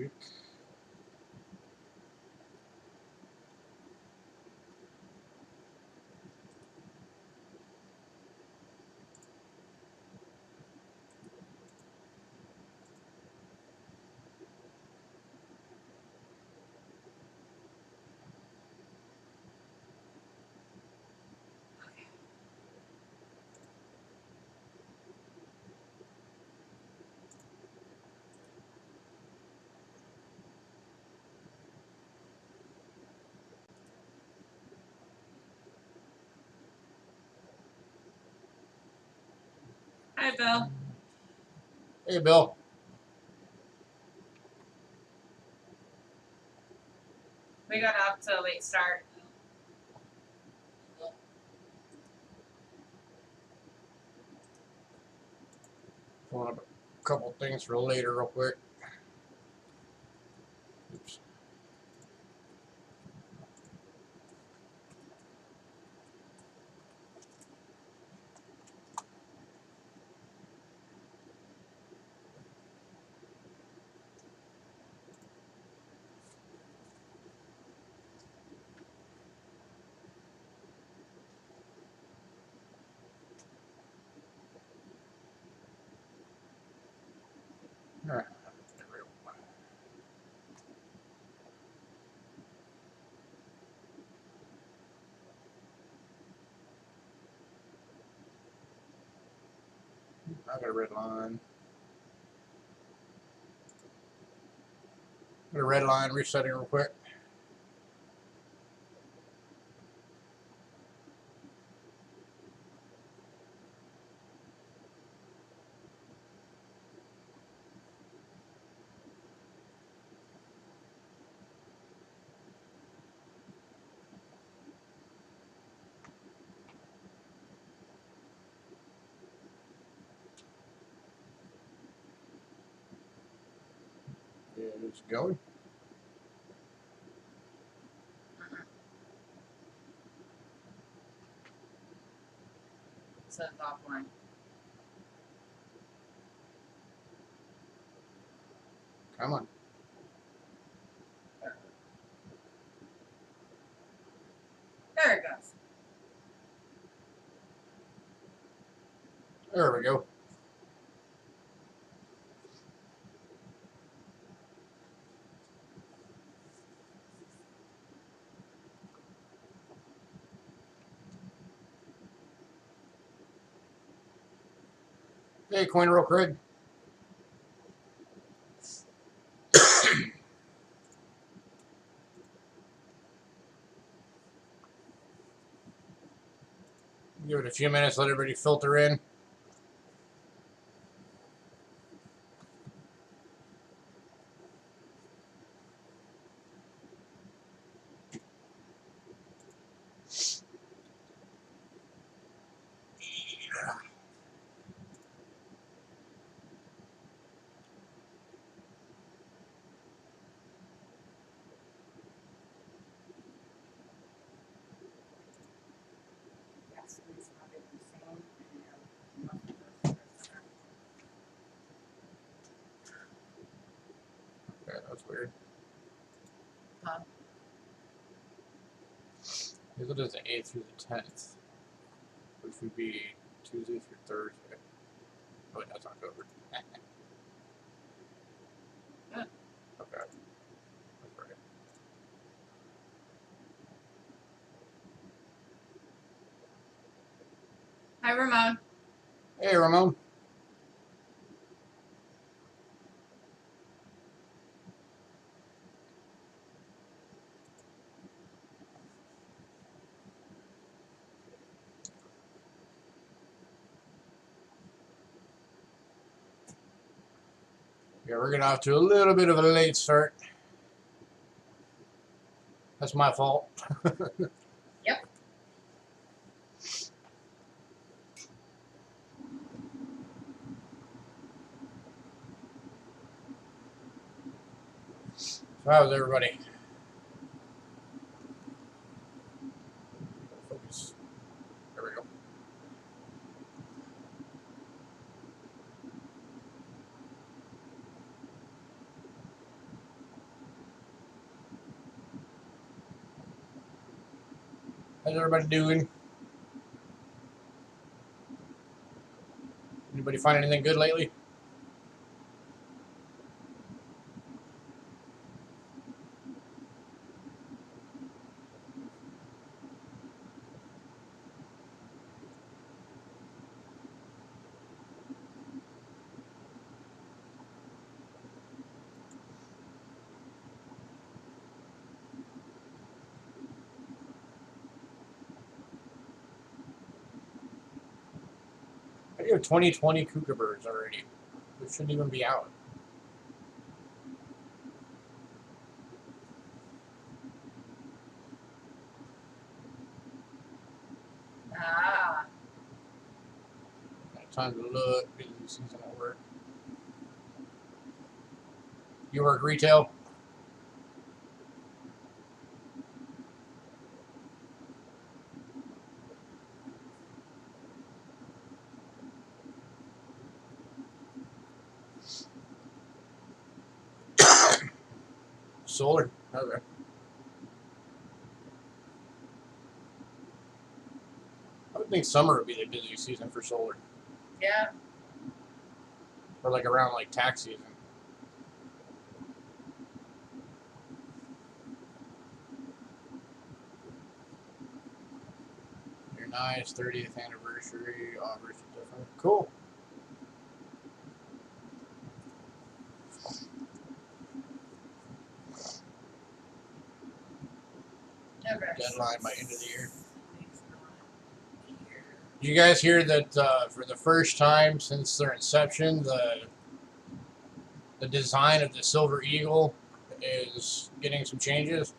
quick. Hi, Bill. Hey, Bill. We got off to a late start. Pulling up a couple things for later real quick. Oops. All right. There we go. I got a red line. Got a red line resetting real quick. Yeah, it's going. So offline. Come on. There it goes. There we go. Hey, Coin Roll Craig. Give it a few minutes, let everybody filter in. Yes, please have it the same. Yeah, that's weird. Huh? It is the 8th through the 10th, which would be Tuesday through Thursday. Oh, that's October. Yeah. Okay. That's right. Hi, Ramon. Hey, Ramon. Yeah, we're getting off to a little bit of a late start. That's my fault. Yep. So how's everybody? Focus. There we go. How's everybody doing? Anybody find anything good lately? I do have 2020 kookaburras already. Which shouldn't even be out. Ah. Time to look. Busy season at work. You work retail? Solar? Okay. I would think summer would be the busy season for solar. Yeah. Or like around like tax season. Your nice 30th anniversary offers different. Cool. Okay. Deadline by end of the year. Did you guys hear that for the first time since their inception, the design of the Silver Eagle is getting some changes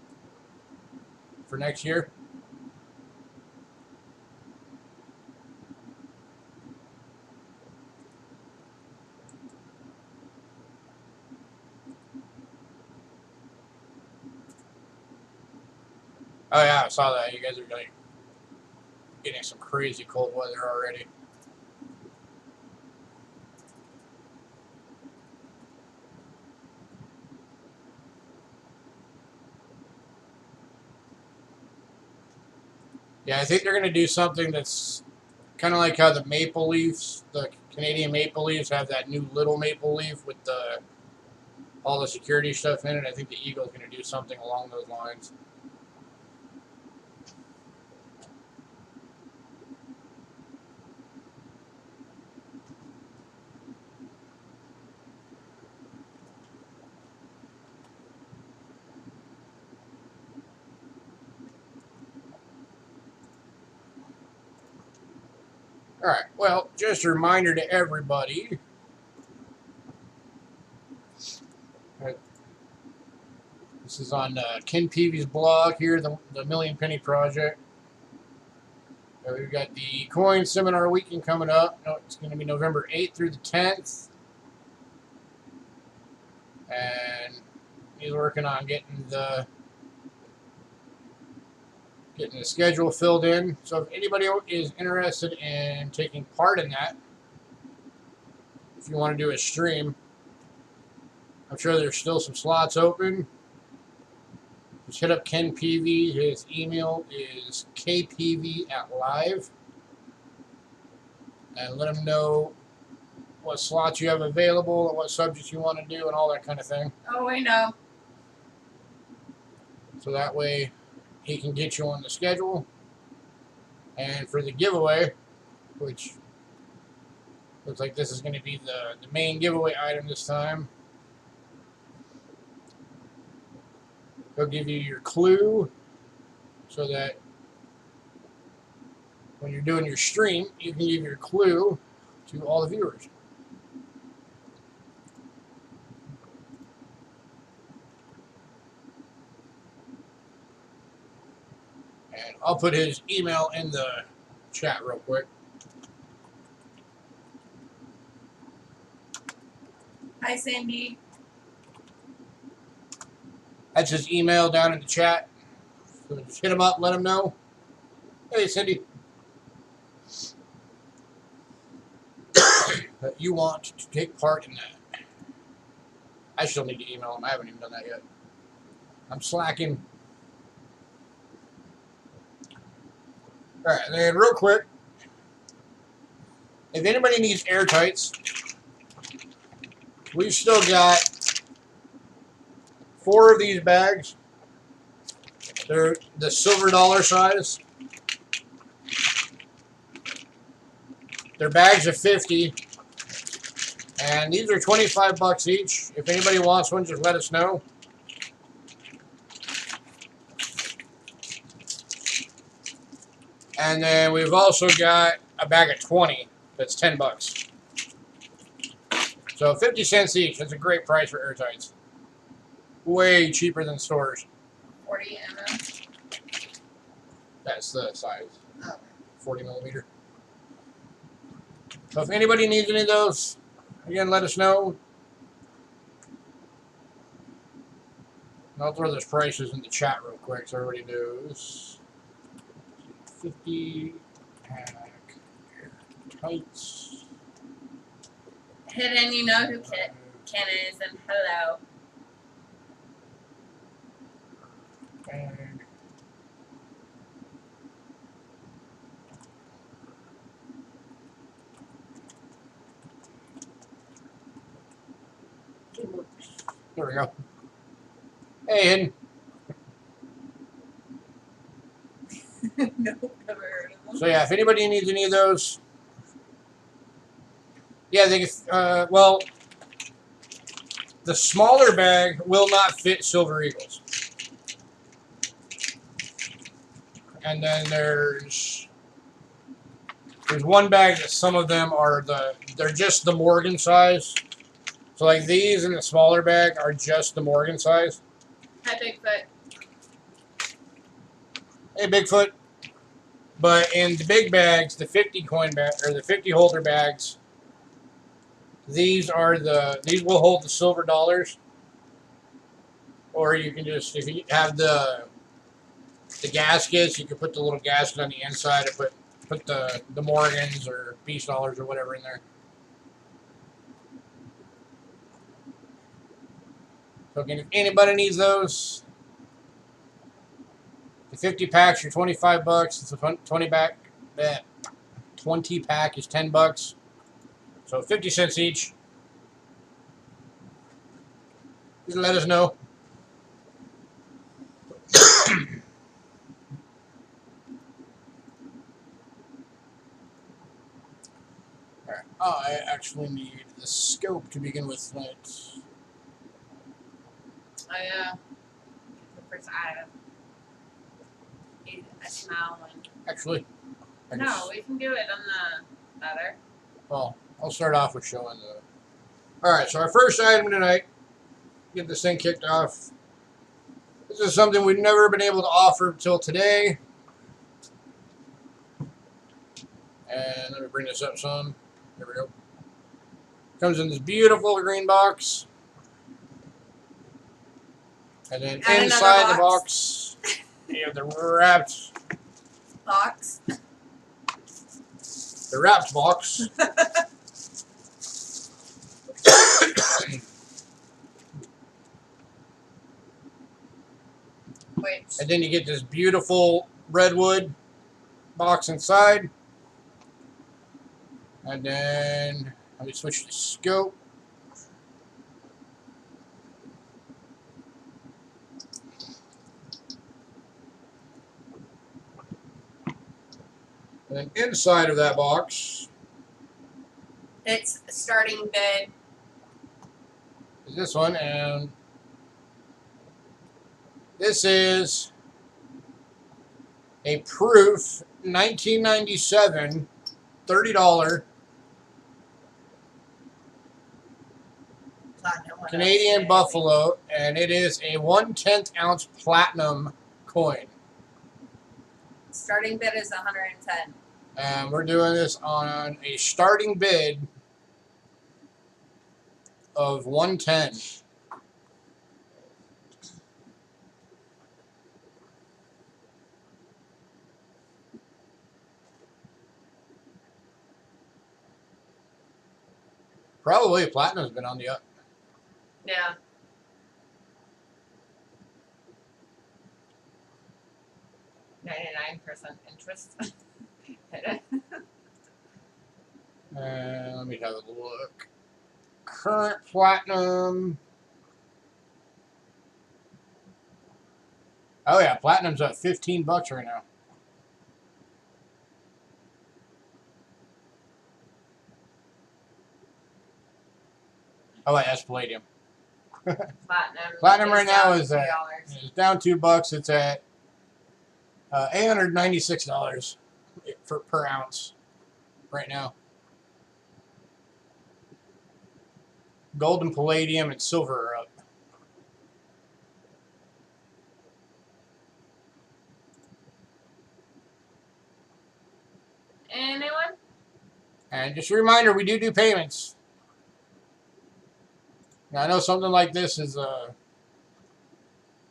for next year? Oh yeah, I saw that. You guys are like getting some crazy cold weather already. Yeah, I think they're going to do something that's kind of like how the Maple Leafs, the Canadian Maple Leafs, have that new little Maple Leaf with all the security stuff in it. I think the Eagle's going to do something along those lines. All right. Well, just a reminder to everybody. This is on Ken Peavy's blog here, the Million Penny Project. We've got the coin seminar weekend coming up. No, it's going to be November 8th through the 10th. And he's working on getting the schedule filled in. So if anybody is interested in taking part in that, if you want to do a stream, I'm sure there's still some slots open. Just hit up Ken Peavy. His email is kpv@live. And let him know what slots you have available and what subjects you want to do and all that kind of thing. Oh, we know. So that way he can get you on the schedule. And for the giveaway, which looks like this is going to be the main giveaway item this time, he'll give you your clue so that when you're doing your stream, you can give your clue to all the viewers. And I'll put his email in the chat real quick. Hi, Sandy. That's his email down in the chat. So just hit him up, let him know. Hey, Cindy. That you want to take part in that. I still need to email him. I haven't even done that yet. I'm slacking. Alright, and then real quick, if anybody needs airtights, we've still got 4 of these bags. They're the silver dollar size. They're bags of 50. And these are 25 bucks each. If anybody wants one, just let us know. And then we've also got a bag of 20 that's 10 bucks. So 50 cents each. That's a great price for airtights. Way cheaper than stores. 40 mm. That's the size. Oh. 40 millimeter. So if anybody needs any of those, again, let us know. And I'll throw those prices in the chat real quick so everybody knows. 50 pack tights. Hidden, you know who Ken is, and hello. Bag. There we go. Hey, Hidden. Nope, never heard of them. So yeah, if anybody needs any of those, yeah, they can. Well, the smaller bag will not fit Silver Eagles, and then there's one bag that some of them are they're just the Morgan size. So like these in the smaller bag are just the Morgan size. Hi, Bigfoot. Hey, Bigfoot. But in the big bags, the 50 coin bag or the 50 holder bags, these will hold the silver dollars. Or you can just, if you have the gaskets, you can put the little gasket on the inside and put the Morgans or Beast dollars or whatever in there. So again, if anybody needs those, the 50 packs are 25 bucks. It's a 20 pack. That 20 pack is 10 bucks. So 50 cents each. Just let us know. Alright. I actually need the scope to begin with tonight. Oh, yeah. The first item. A small one. Actually, No, we can do it on the other. well, I'll start off with showing the. Alright, so our first item tonight, get this thing kicked off. This is something we've never been able to offer until today. And let me bring this up some. There we go. Comes in this beautiful green box. And then Add inside another the box, you have the wrapped box. box. Which, And then you get this beautiful redwood box inside. And then let me switch to scope. And then inside of that box it's starting bid. is this one, and this is a proof 1997 $30 Canadian Buffalo, and it is a 1/10 ounce platinum coin. Starting bid is 110. And we're doing this on a starting bid of 110. Probably platinum's been on the up. Yeah. $99 9% interest. Hit it. Let me have a look. Current platinum. Oh yeah, platinum's at $15 right now. Oh wait, that's palladium. Platinum right now is down $2. It's at $896 per ounce right now. Gold and palladium and silver are up. Anyone? And just a reminder, we do payments. Now, I know something like this is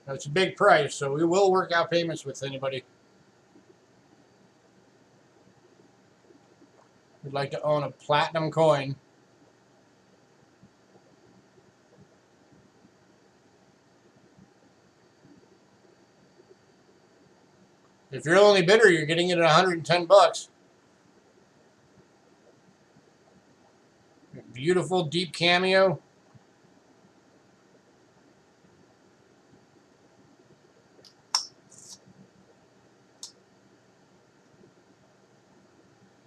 it's a big price, so we will work out payments with anybody who'd like to own a platinum coin. If you're the only bidder, you're getting it at $110. Beautiful deep cameo.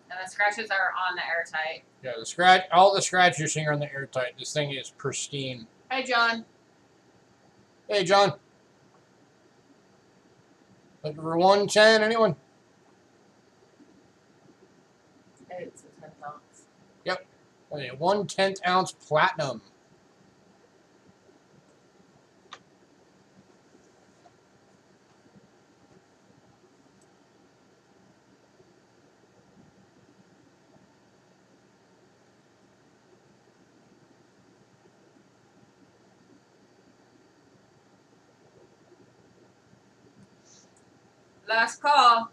And the scratches are on the airtight. Yeah, all the scratches you're seeing are on the airtight. This thing is pristine. Hey, John. Hey, John. Looking for 110, anyone? It's a 10th ounce. Yep. Okay, 1/10 ounce platinum. Last call.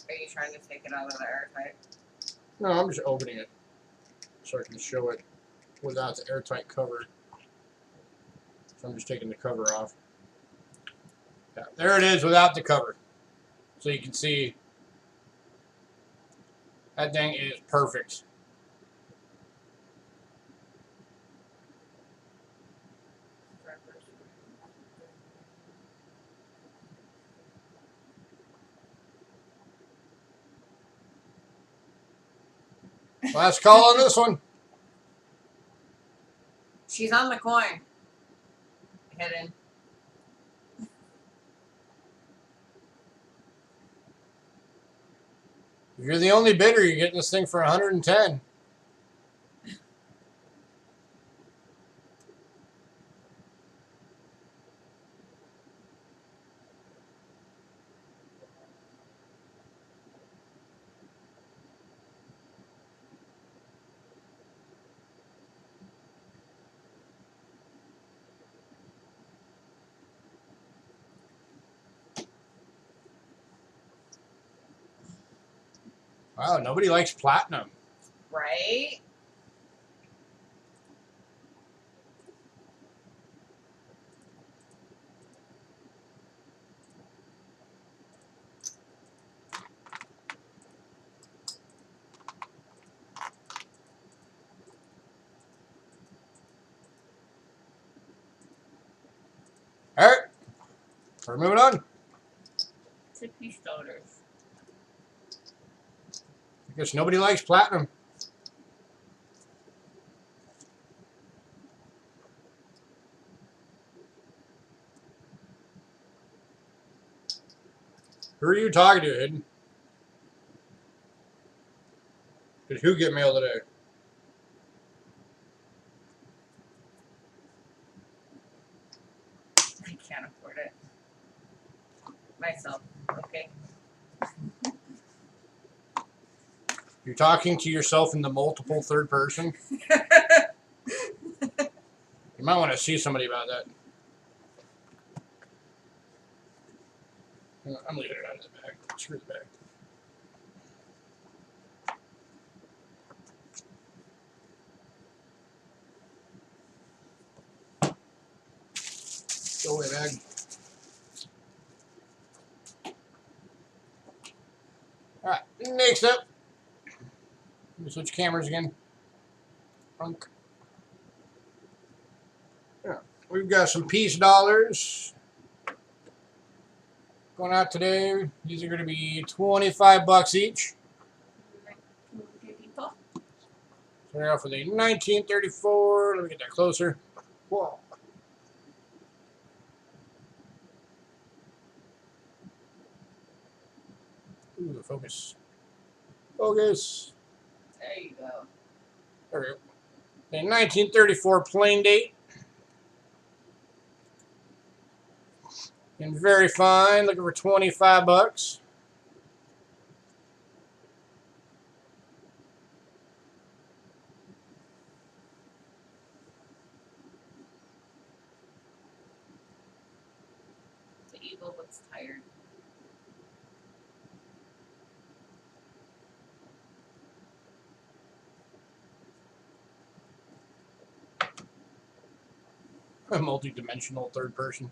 Are you trying to take it out of the airtight? No, I'm just opening it so I can show it without the airtight cover. So I'm just taking the cover off. Yeah, there it is without the cover. So you can see that thing is perfect. Last call on this one. She's on the coin. Hidden. If you're the only bidder, you're getting this thing for 110. Wow, nobody likes platinum. Right? All right, we're moving on. Tippy starters. I guess nobody likes platinum. Who are you talking to, Hidden? Did who get mail today? I can't afford it. Myself. Okay. You're talking to yourself in the multiple third person? You might want to see somebody about that. I'm leaving it out of the bag. Screw the bag. Go away, bag. Next up, let me switch cameras again. Yeah, we've got some peace dollars going out today. These are going to be 25 bucks each. Starting off with a 1934. Let me get that closer. Whoa. Ooh, focus. Focus. There you go. There we go. A 1934 plain date. And very fine. Looking for 25 bucks. The eagle looks tired. A multi-dimensional third person.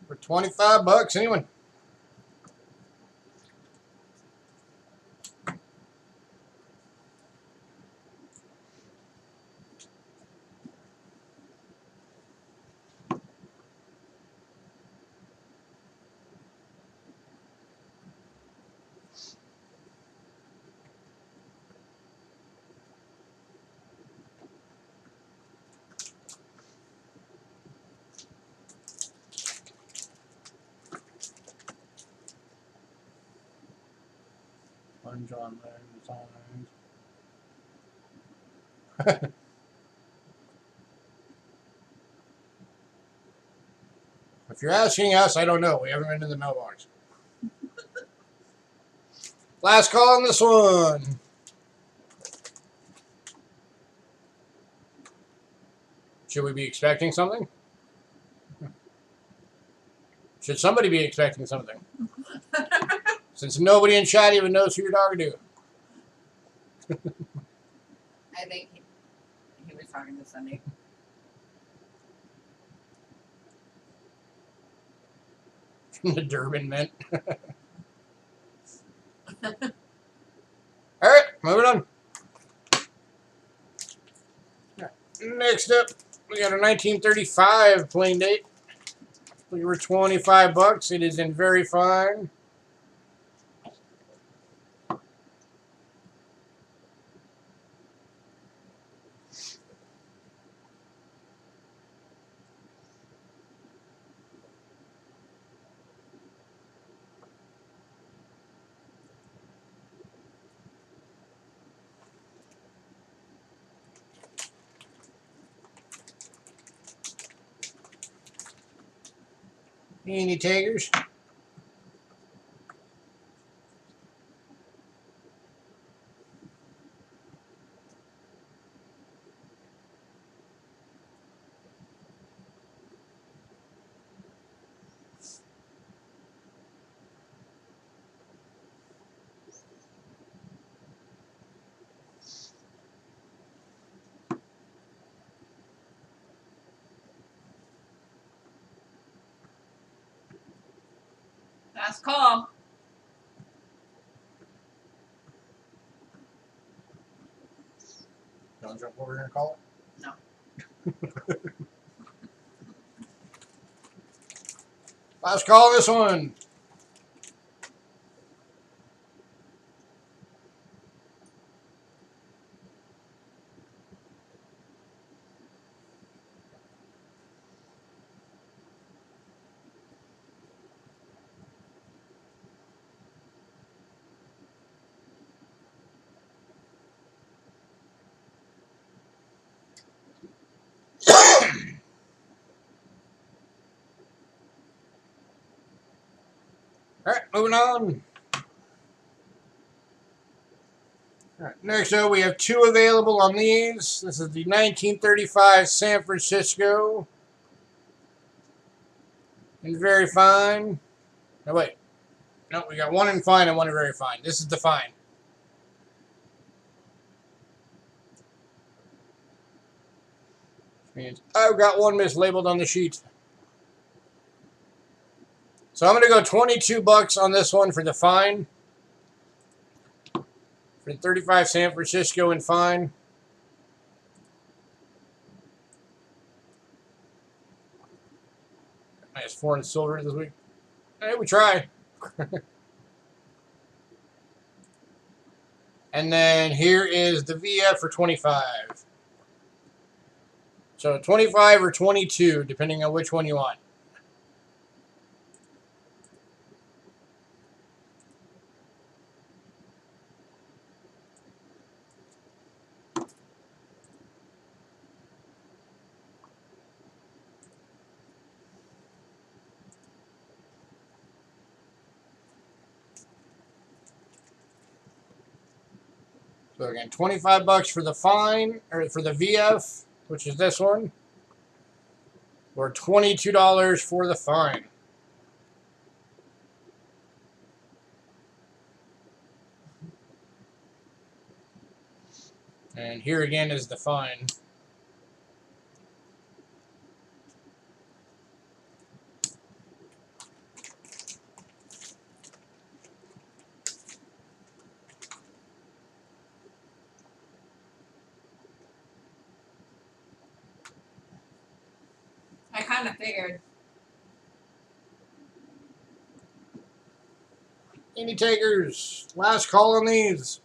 For 25 bucks, anyone? Lunge on there. If you're asking us, I don't know. We haven't been to the mailbox. Last call on this one. Should we be expecting something? Should somebody be expecting something? Since nobody in chat even knows who your dog do. I think he was talking to Sunday. The Durban Mint. Alright, moving on. Next up, we got a 1935 plain date. Looking for 25 bucks. It is in very fine. Any takers? Last call. Don't jump over here and call it? No. Last call on this one. Alright, moving on. Alright, next up we have two available on these. This is the 1935 San Francisco. And very fine. No, wait. No, we got one in fine and one in very fine. This is the fine. means I've got one mislabeled on the sheet. So I'm going to go 22 bucks on this one for the fine. For 35 San Francisco and fine. Nice foreign silver this week. Hey, we try. And then here is the VF for 25. So 25 or 22, depending on which one you want. So again, 25 bucks for the fine, or for the VF, which is this one, or $22 for the fine. And here again is the fine. I kind of figured. Any takers? Last call on these.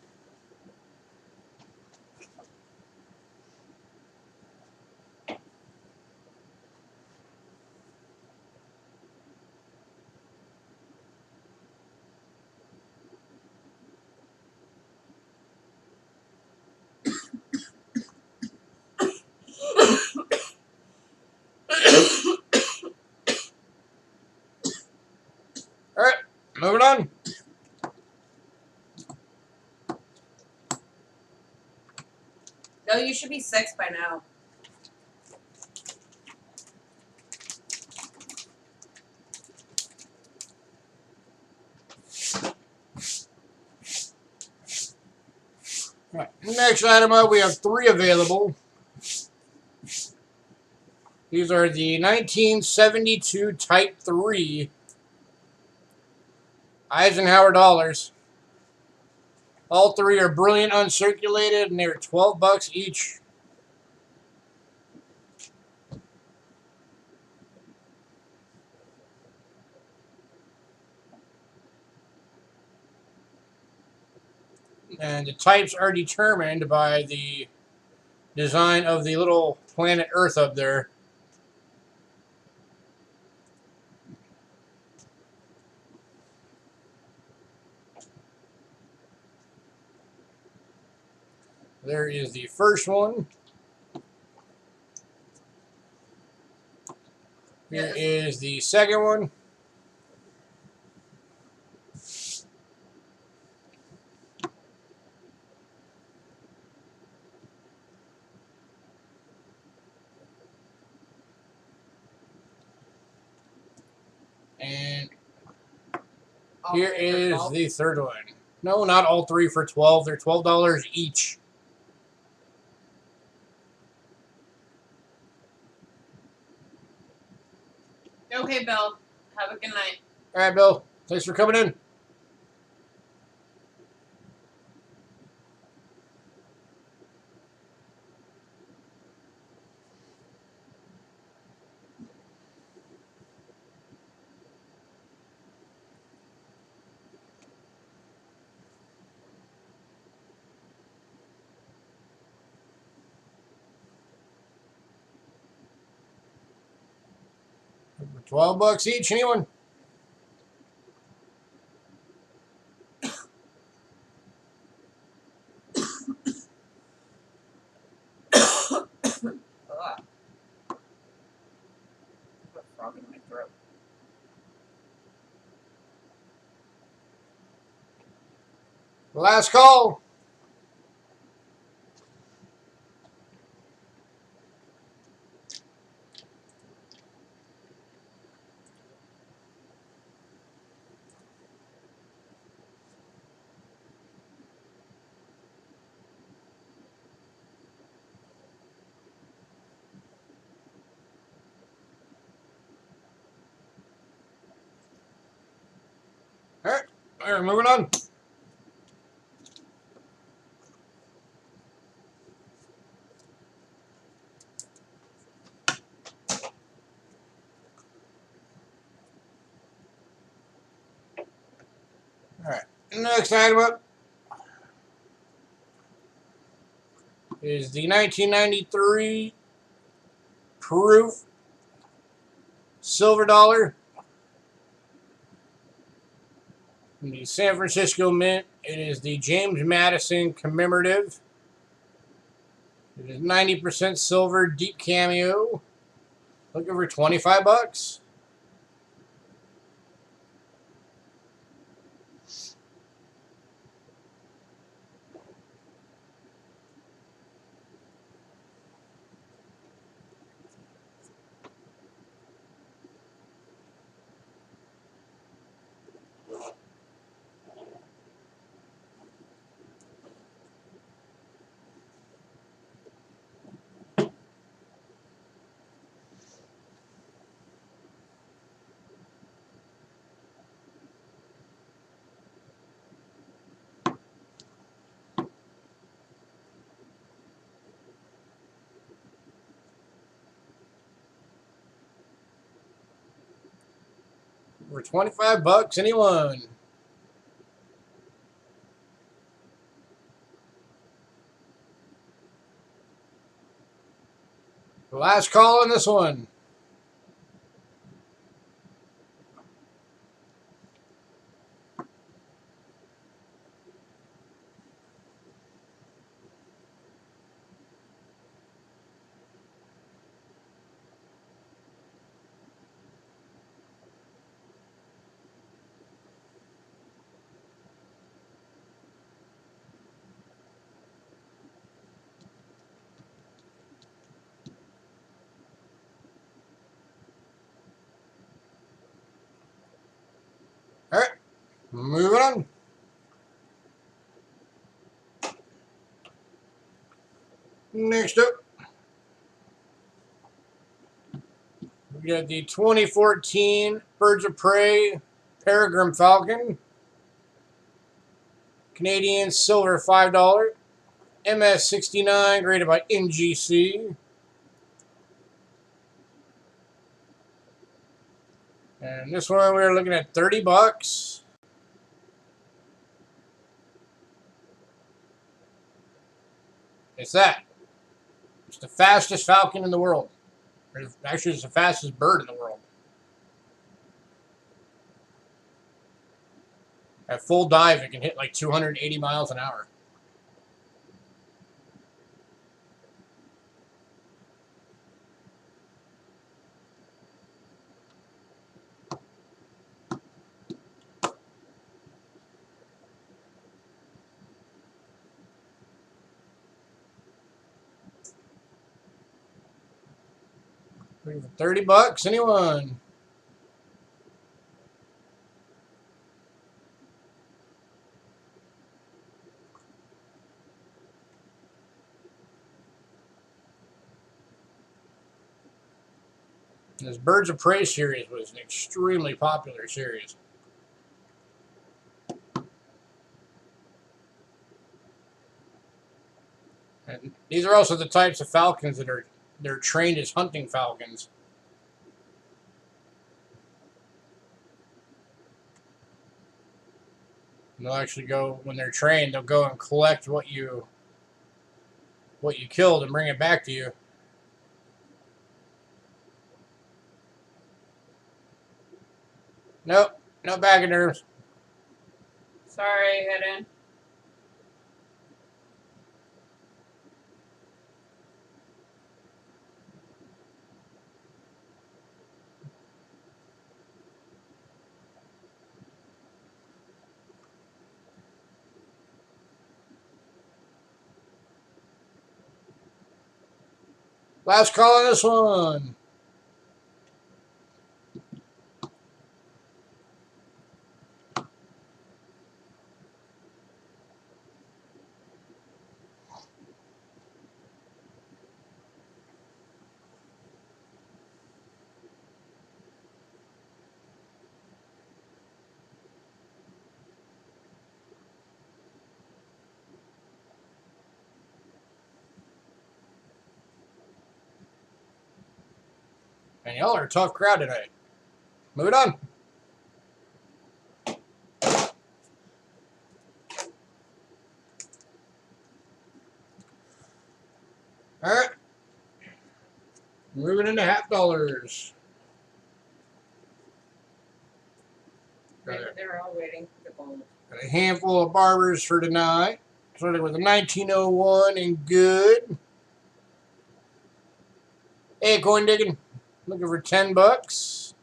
All right, moving on. No, you should be 6 by now. All right, next item up, we have 3 available. These are the 1972 Type 3 Eisenhower dollars. All 3 are brilliant uncirculated, and they're 12 bucks each. And the types are determined by the design of the little planet Earth up there. There is the first one. Here is the second one. And here is the third one. No, not all 3 for 12. They're $12 each. Okay, Bill. Have a good night. All right, Bill. Thanks for coming in. $12 each. Anyone? Frog in my throat. Last call. All right, moving on. All right, next item up is the 1993 proof silver dollar from the San Francisco Mint. It is the James Madison commemorative. It is 90% silver, deep cameo. Looking for 25 bucks. For 25 bucks, anyone? The last call on this one. All right, moving on. Next up, we got the 2014 Birds of Prey Peregrine Falcon. Canadian silver $5. MS69 graded by NGC. And this one we were looking at 30 bucks. It's that. It's the fastest falcon in the world. Actually, it's the fastest bird in the world. At full dive, it can hit like 280 miles an hour. Looking for 30 bucks, anyone? This Birds of Prey series was an extremely popular series. And these are also the types of falcons that they're trained as hunting falcons. And they'll actually go, when they're trained, they'll go and collect what you killed and bring it back to you. Nope, no pachyderms. Sorry, hidden. Last call on this one. Man, y'all are a tough crowd tonight. Moving on. All right. Moving into half dollars. They're all waiting for the gold. Got a handful of barbers for tonight. Starting with a 1901 and good. Hey, coin digging. Looking for $10.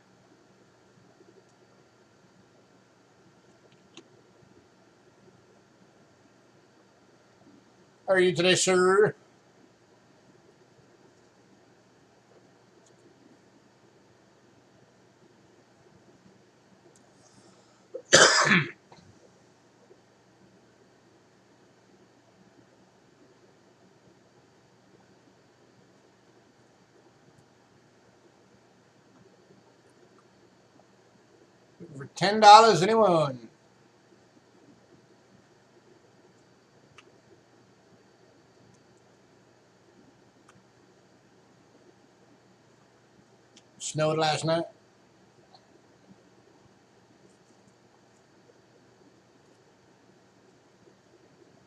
How are you today, sir? Looking for $10, anyone? Snowed last night.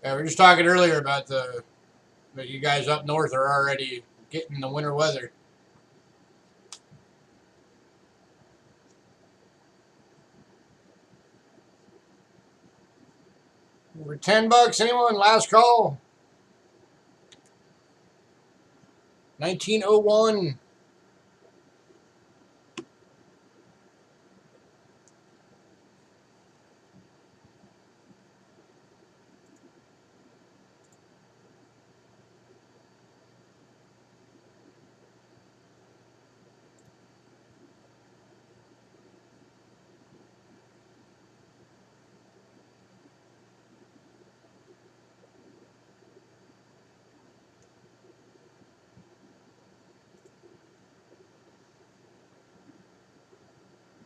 Yeah, we were just talking earlier about that you guys up north are already getting the winter weather. For $10, anyone? Last call. 1901.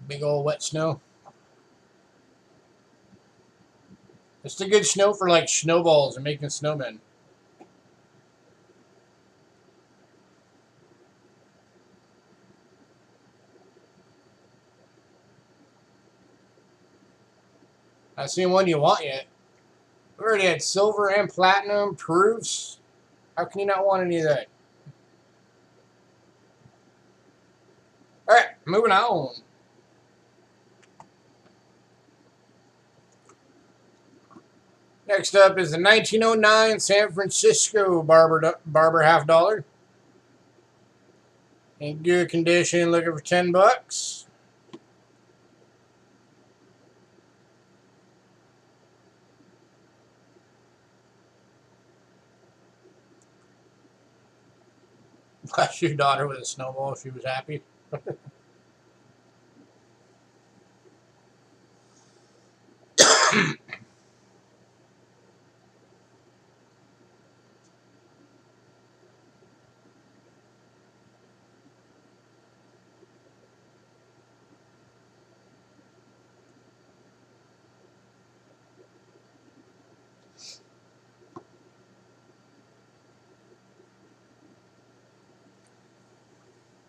Big old wet snow. It's the good snow for like snowballs and making snowmen. I seen one you want yet. We already had silver and platinum proofs. How can you not want any of that? All right, moving on. Next up is the 1909 San Francisco Barber half dollar. In good condition, looking for $10. Bless your daughter with a snowball. She was happy.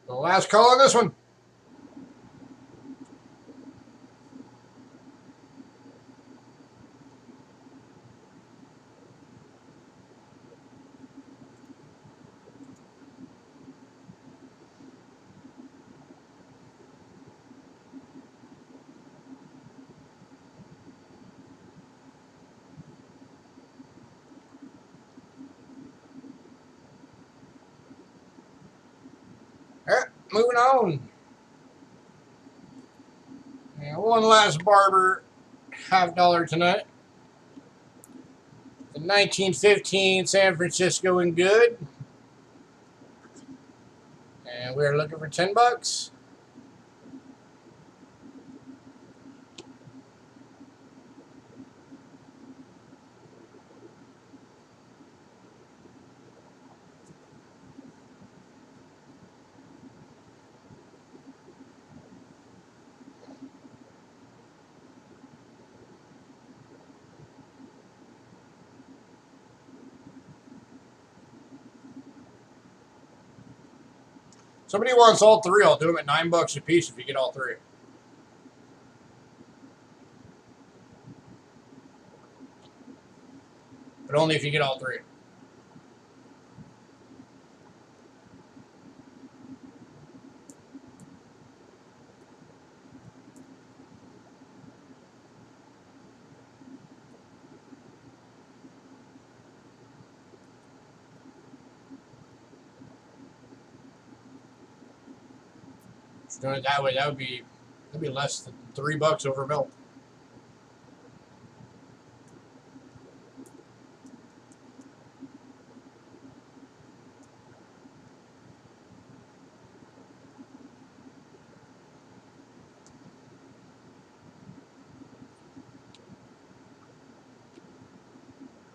The last call on this one. All right, moving on. And one last barber half dollar tonight. The 1915 San Francisco in good. And we're looking for $10. Somebody wants all three. I'll do them at $9 a piece if you get all three. But only if you get all three. Just doing it that way, that'd be less than $3 over milk.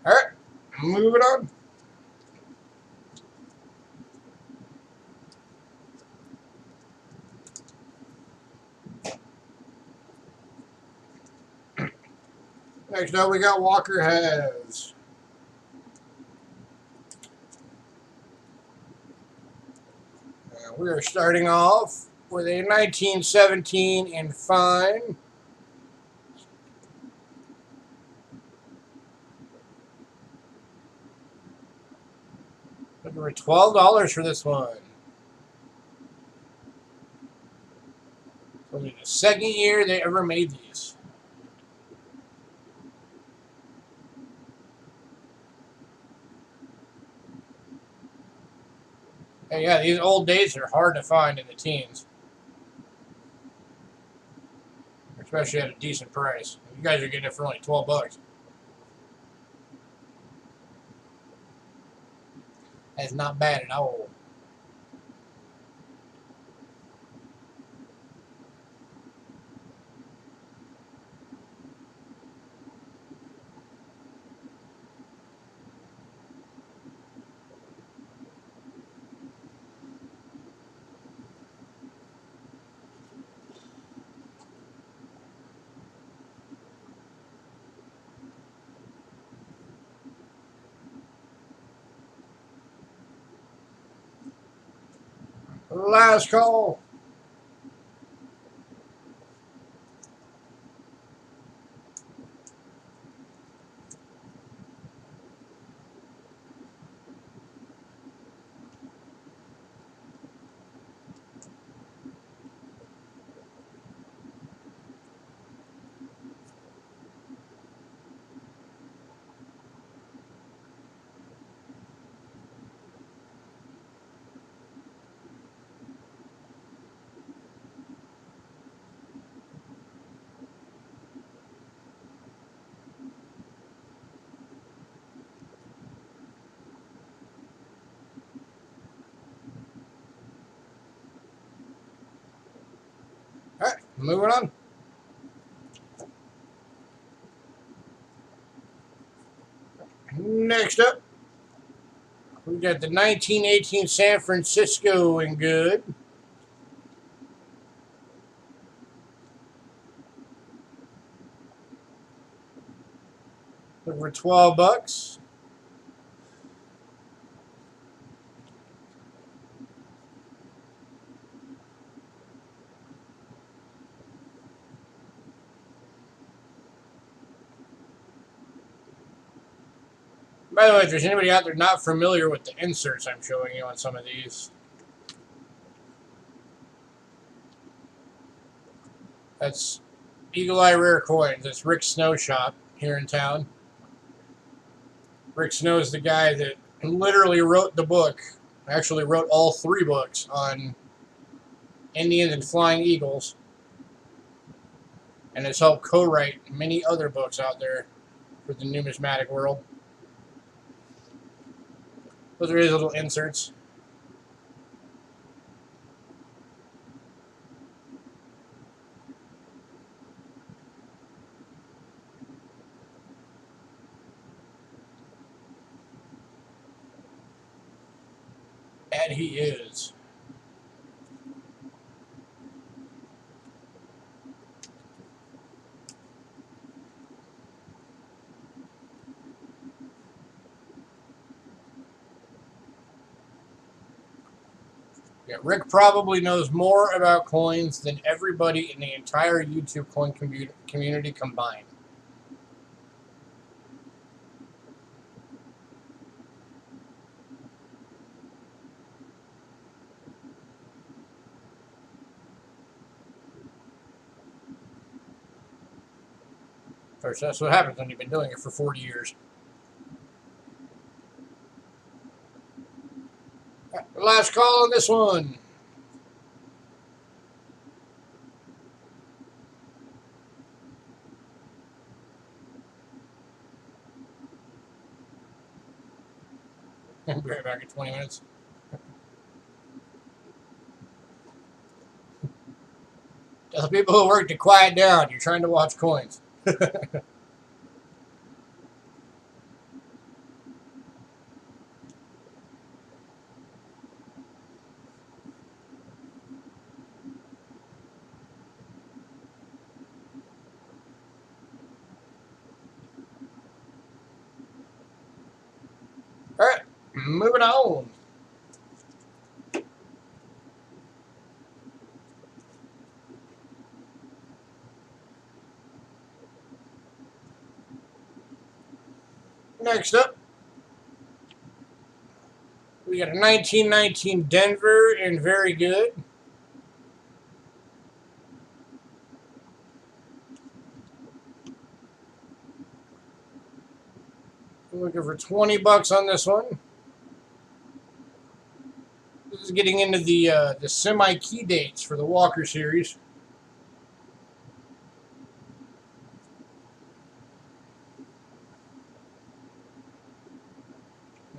All right, moving on. Next up, we got Walker Has. We are starting off with a 1917 in fine. Looking for $12 for this one. Only the second year they ever made these. And yeah, these old days are hard to find in the teens. Especially at a decent price. You guys are getting it for only $12. That's not bad at all. Last call. All right, moving on. Next up, we got the 1918 San Francisco in good. Looking for $12. By the way, if there's anybody out there not familiar with the inserts I'm showing you on some of these, that's Eagle Eye Rare Coins. That's Rick Snow's shop here in town. Rick Snow is the guy that literally wrote the book, actually wrote all three books on Indians and Flying Eagles, and has helped co-write many other books out there for the numismatic world. Those are his little inserts. And he is. Yeah, Rick probably knows more about coins than everybody in the entire YouTube coin community combined. Of course, that's what happens when you've been doing it for 40 years. Last call on this one. I'll be right back in 20 minutes. Tell the people who work to quiet down. You're trying to watch coins. All right, moving on. Next up, we got a 1919 Denver and very good. I'm looking for 20 bucks on this one. This is getting into the semi-key dates for the Walker series.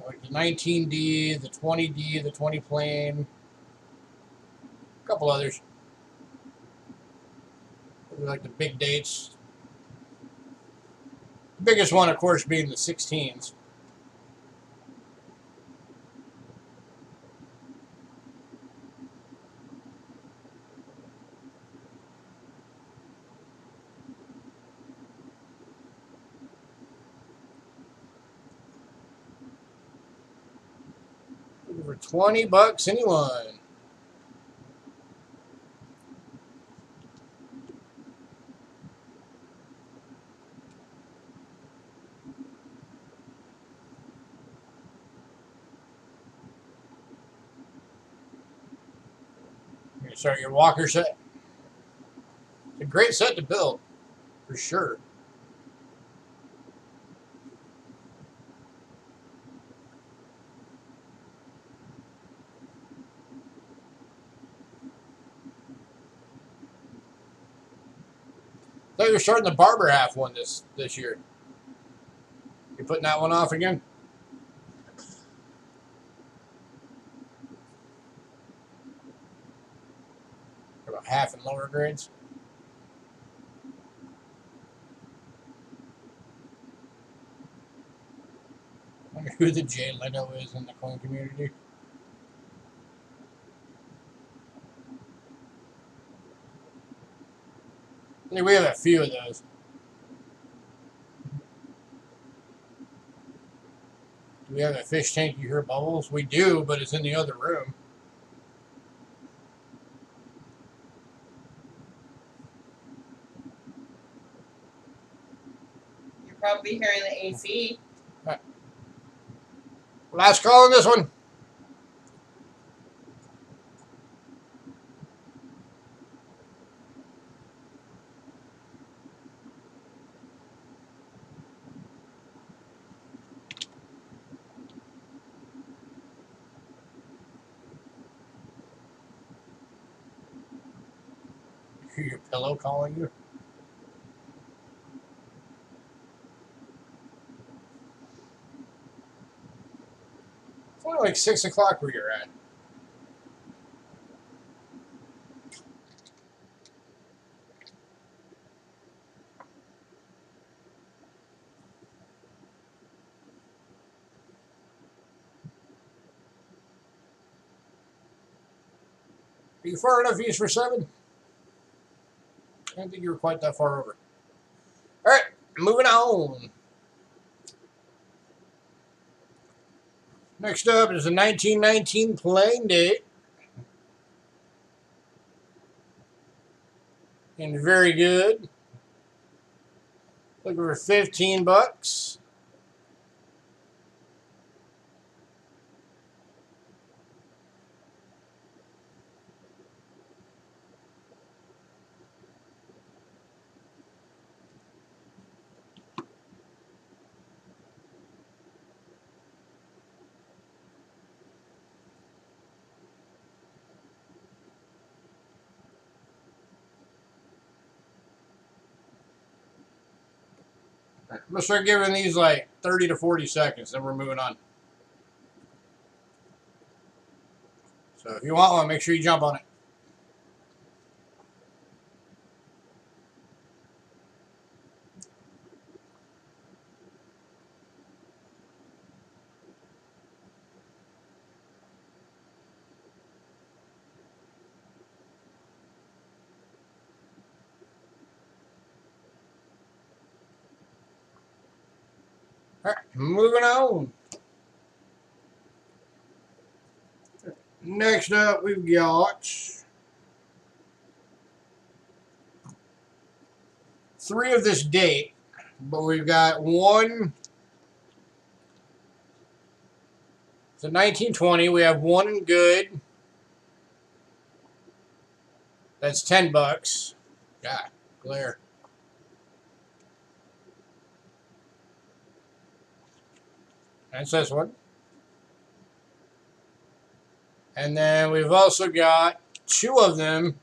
Like the 19D, the 20D, the 20 plane, a couple others. Like the big dates. The biggest one, of course, being the 16s. Looking for 20 bucks, anyone? You're gonna start your Walker set. It's a great set to build, for sure. I thought you were starting the barber half one this year. You putting that one off again? About half in lower grades. I wonder who the Jay Leno is in the coin community. I think we have a few of those. Do we have a fish tank you hear bubbles? We do, but it's in the other room. You're probably hearing the AC. Right. Last call on this one. Hear your pillow calling you? It's only like 6 o'clock where you're at. Are you far enough east for 7? I don't think you were quite that far over. All right, moving on. Next up is a 1919 plain date. And very good. Looking for 15 bucks. I'm going to start giving these like 30 to 40 seconds, then we're moving on. So if you want one, make sure you jump on it. All right, moving on. Next up, we've got 3 of this date, but we've got one. So 1920, we have one good. That's 10 bucks. God, glare. That's this one. And then we've also got 2 of them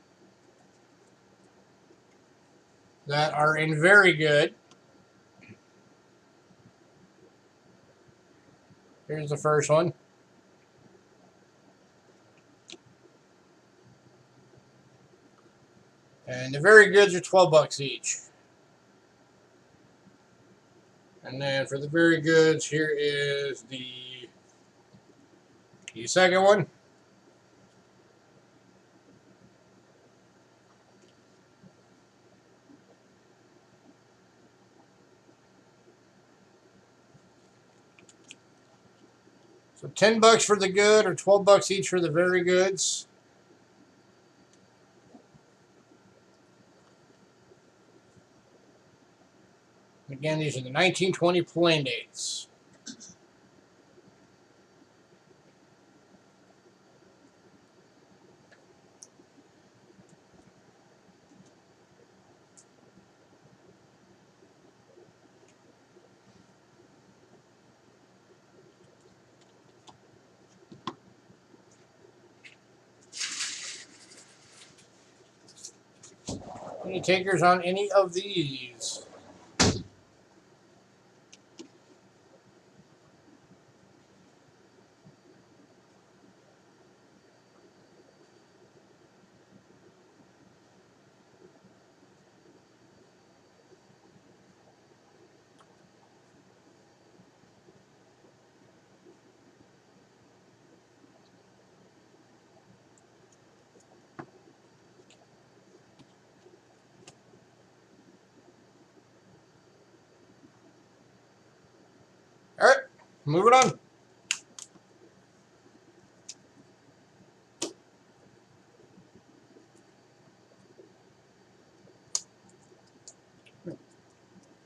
that are in very good. Here's the first one. And the very goods are 12 bucks each. And then for the very goods, here is the second one. So 10 bucks for the good, or 12 bucks each for the very goods. Again, these are the 1920 plain dates. Any takers on any of these? All right, moving on.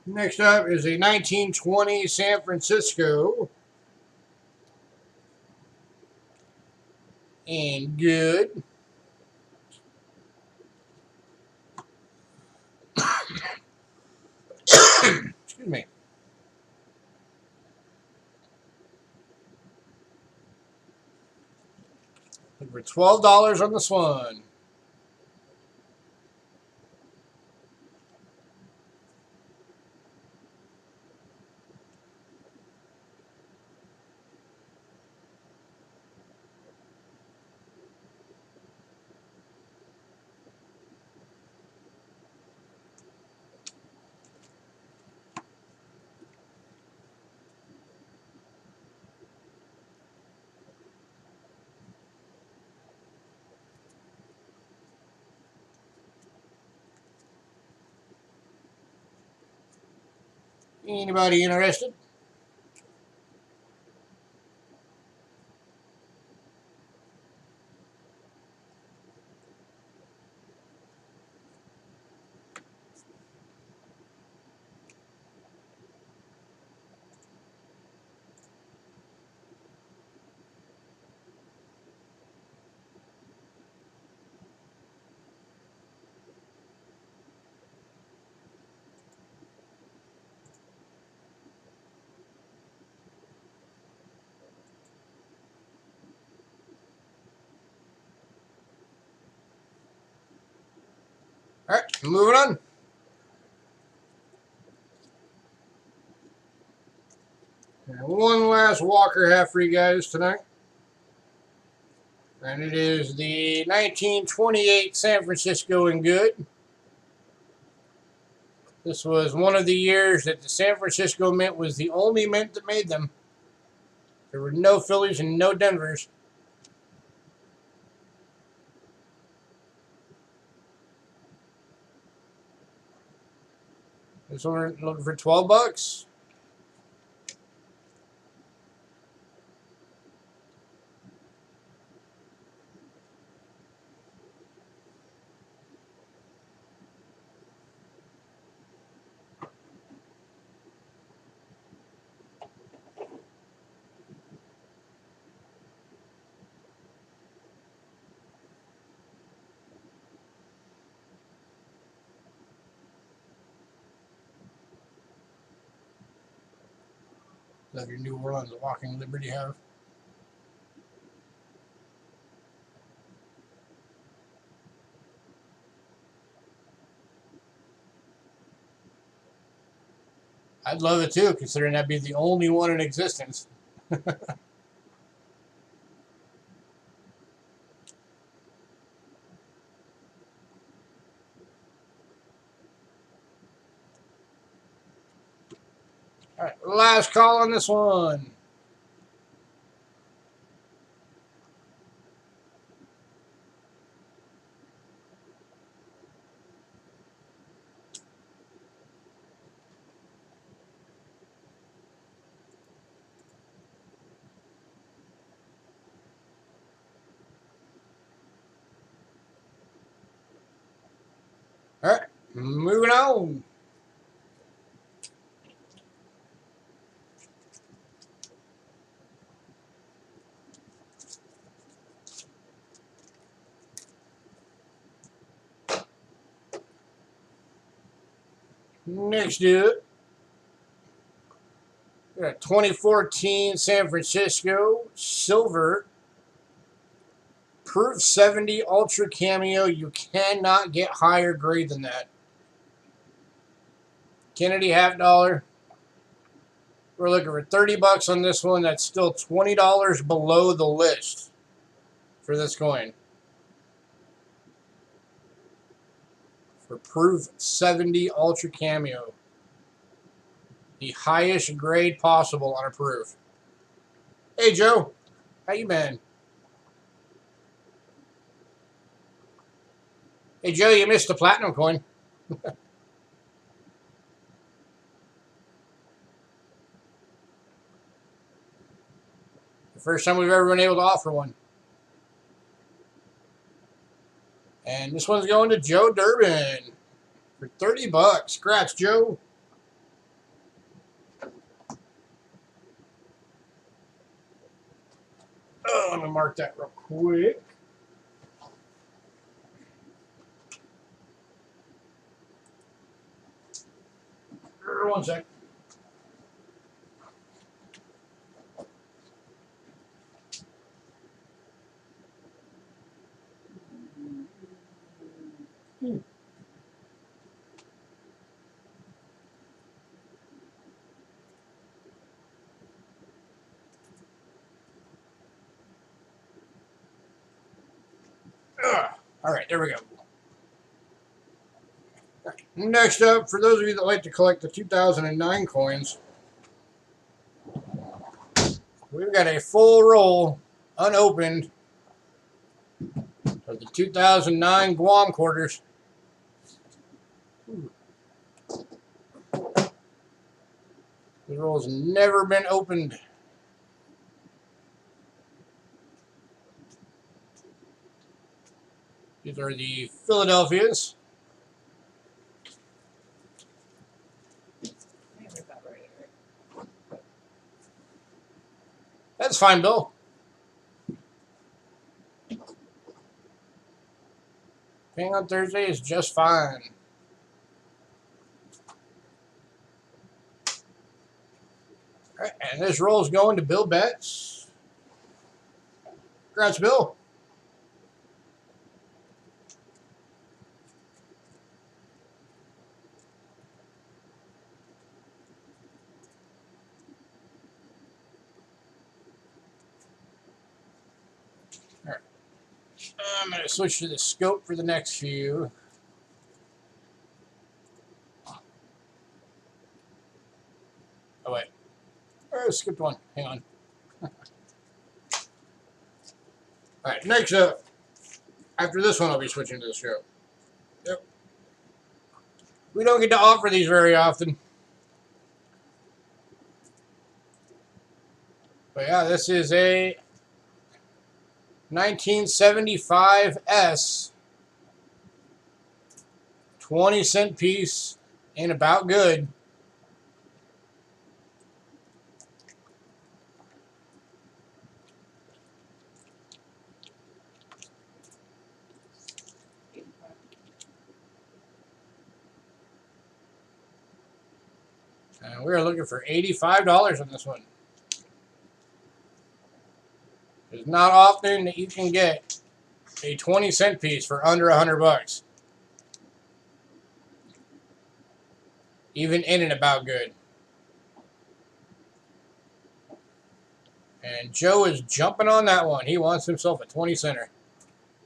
Next up is a 1920 San Francisco. And good. Excuse me. For $12 on this one. Anybody interested? Moving on. And one last Walker half for you guys tonight. And it is the 1928 San Francisco in good. This was one of the years that the San Francisco Mint was the only mint that made them. There were no Phillies and no Denvers. This one looking for $12. That your New Orleans Walking Liberty have. I'd love it too, considering that'd be the only one in existence. All right, last call on this one. All right, moving on. Next up, we got 2014 San Francisco Silver Proof 70 Ultra Cameo. You cannot get higher grade than that. Kennedy $50. We're looking for $30 on this one. That's still $20 below the list for this coin. For Proof 70 Ultra Cameo. The highest grade possible on a proof. Hey Joe, how you been? Hey Joe, you missed the platinum coin. The first time we've ever been able to offer one. And this one's going to Joe Durbin for $30. Congrats, Joe. Oh, let me mark that real quick. One sec. All right, there we go. Next up, for those of you that like to collect the 2009 coins, we've got a full roll, unopened, of the 2009 Guam quarters. The roll's never been opened. These are the Philadelphias. That's fine, Bill. Paying on Thursday is just fine. All right, and this roll is going to Bill Betts. Congrats, Bill. going to switch to the scope for the next few. Oh, wait. Oh, I skipped one. Hang on. Alright, next up. After this one, I'll be switching to the scope. Yep. We don't get to offer these very often. But yeah, this is a 1975 S 20-cent piece, and about good. And we are looking for $85 on this one. It's not often that you can get a 20-cent piece for under $100. Even in and about good. And Joe is jumping on that one. He wants himself a 20-center.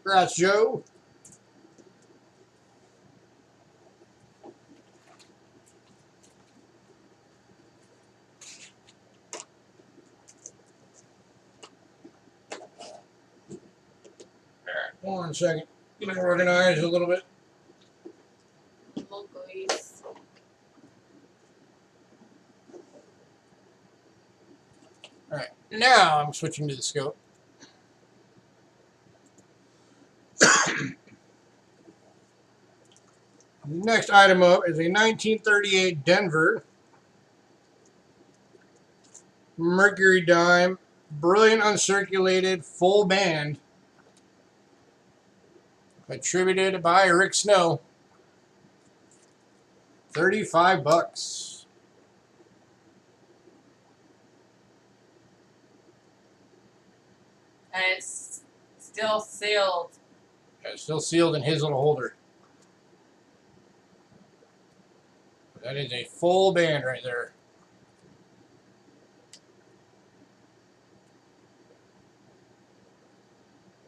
Congrats, Joe. All right, 1 second. Get it organized a little bit. Locals. All right, now I'm switching to the scope. The next item up is a 1938 Denver Mercury dime, brilliant uncirculated, full band, attributed by Rick Snow. $35. And it's still sealed. It's still sealed in his little holder. That is a full band right there.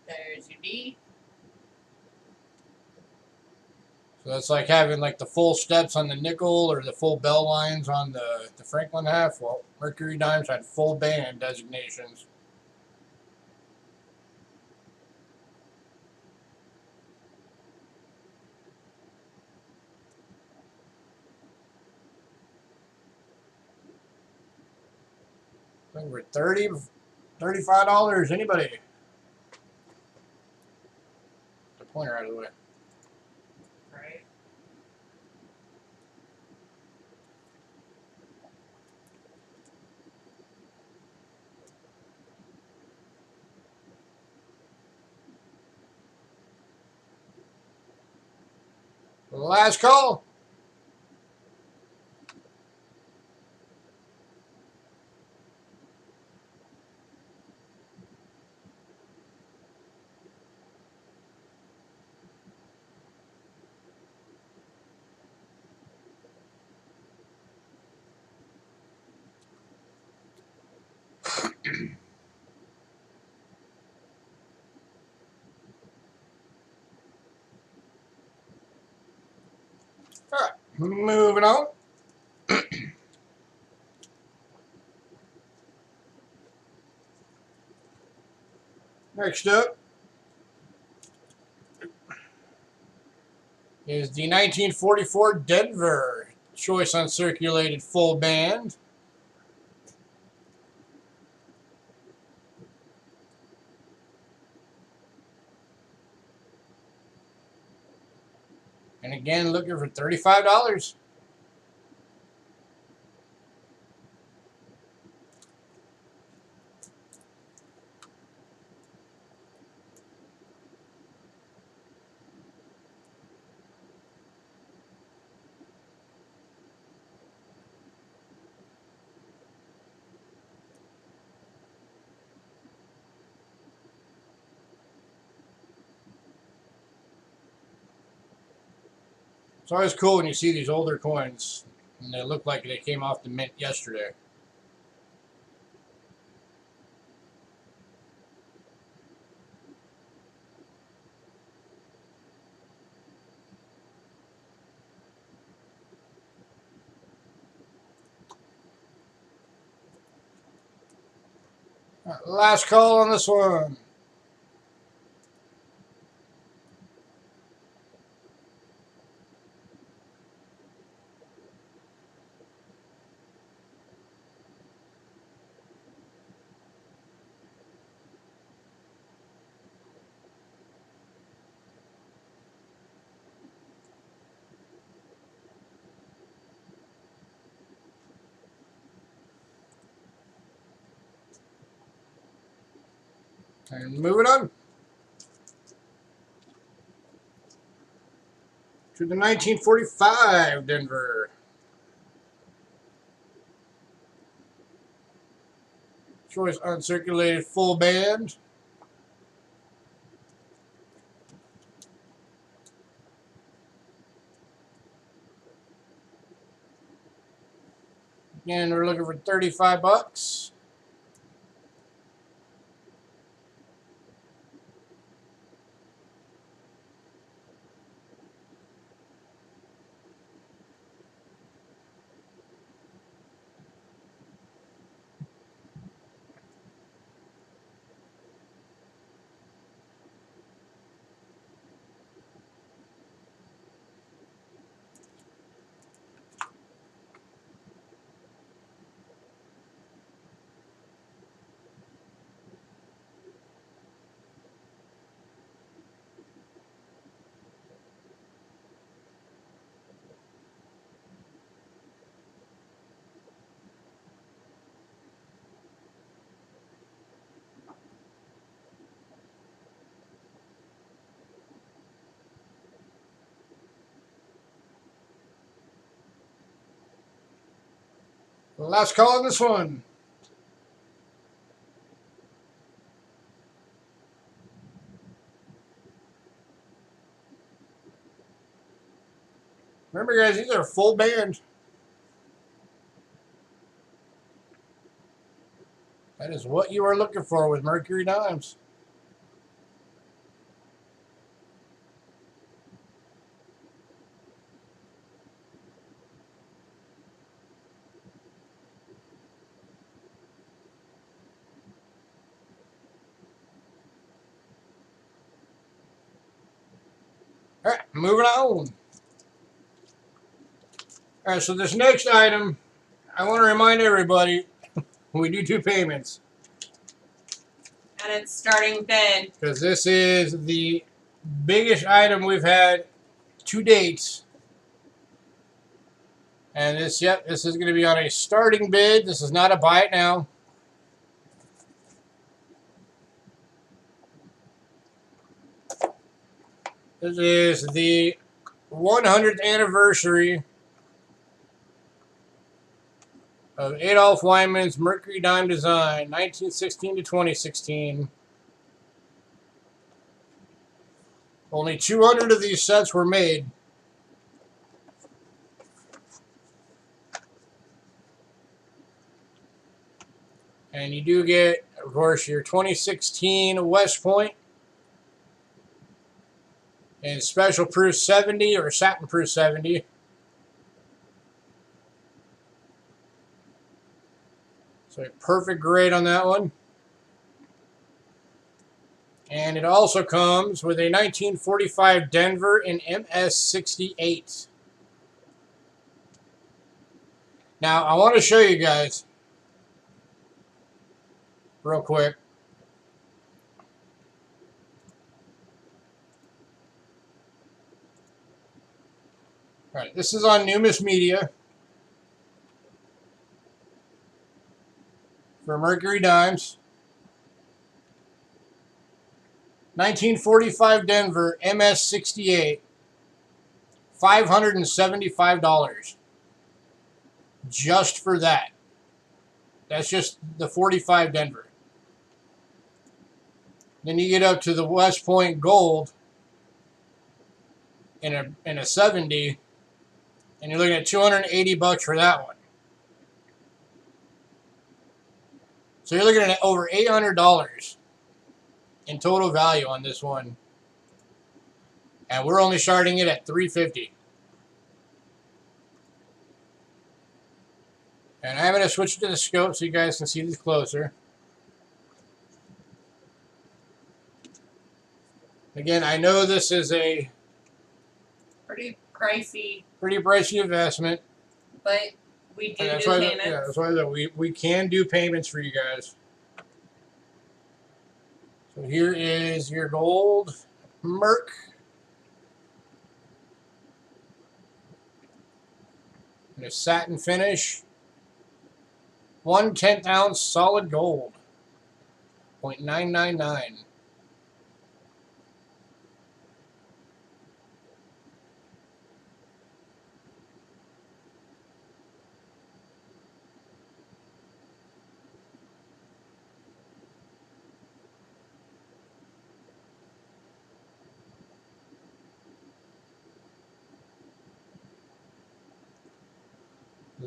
There's your D. So that's like having like the full steps on the nickel or the full bell lines on the Franklin half. Well, Mercury dimes had full band designations. I think we're $35. Anybody? The pointer out of the way. Right. Last call. All right, moving on. Next up is the 1944 Denver Choice Uncirculated Full Band. And again, looking for $35. It's always cool when you see these older coins and they look like they came off the mint yesterday. Right, last call on this one. And moving on to the 1945 Denver. Choice uncirculated full band. Again, we're looking for 35 bucks. Last call on this one. Remember, guys, these are full band. That is what you are looking for with Mercury Dimes. All right, moving on. All right, so this next item, I want to remind everybody, we do 2 payments. And it's starting bid. Because this is the biggest item we've had to date. And this, yep, this is going to be on a starting bid. This is not a buy it now. This is the 100th anniversary of Adolf Wyman's Mercury Dime design, 1916 to 2016. Only 200 of these sets were made. And you do get, of course, your 2016 West Point and Special Proof 70 or Satin Proof 70. So a perfect grade on that one. And it also comes with a 1945 Denver in MS68. Now, I want to show you guys real quick. All right, this is on Numis Media for Mercury Dimes. 1945 Denver MS68, $575 just for that. That's just the 45 Denver. Then you get up to the West Point Gold in a 70, and you're looking at $280 for that one. So you're looking at over $800 in total value on this one, and we're only starting it at $350. And I'm going to switch to the scope so you guys can see this closer. Again, I know this is a pretty pricey, investment. but we do That's do why, payments. yeah, that's why we can do payments for you guys. So here is your gold Merc. And a satin finish. 1/10 ounce solid gold. 0.999.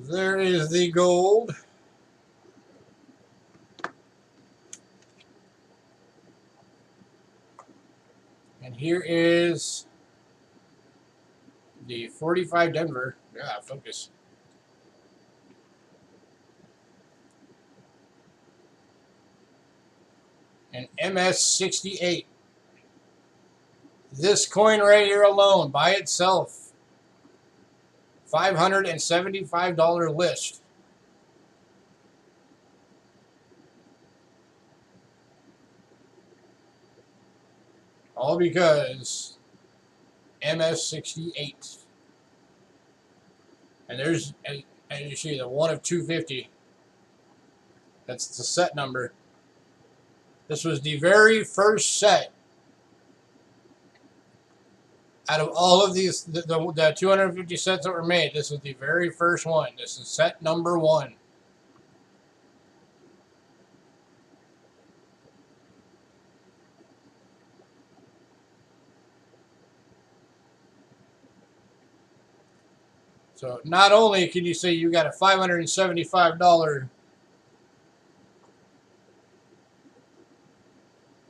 There is the gold. And here is the 45 Denver. Yeah, focus. And MS68. This coin right here alone, by itself, $575 list. All because MS68. And there's, as you see, the 1 of 250. That's the set number. This was the very first set out of all of these, the 250 sets that were made. This was the very first one. This is set number 1. So not only can you say you got a $575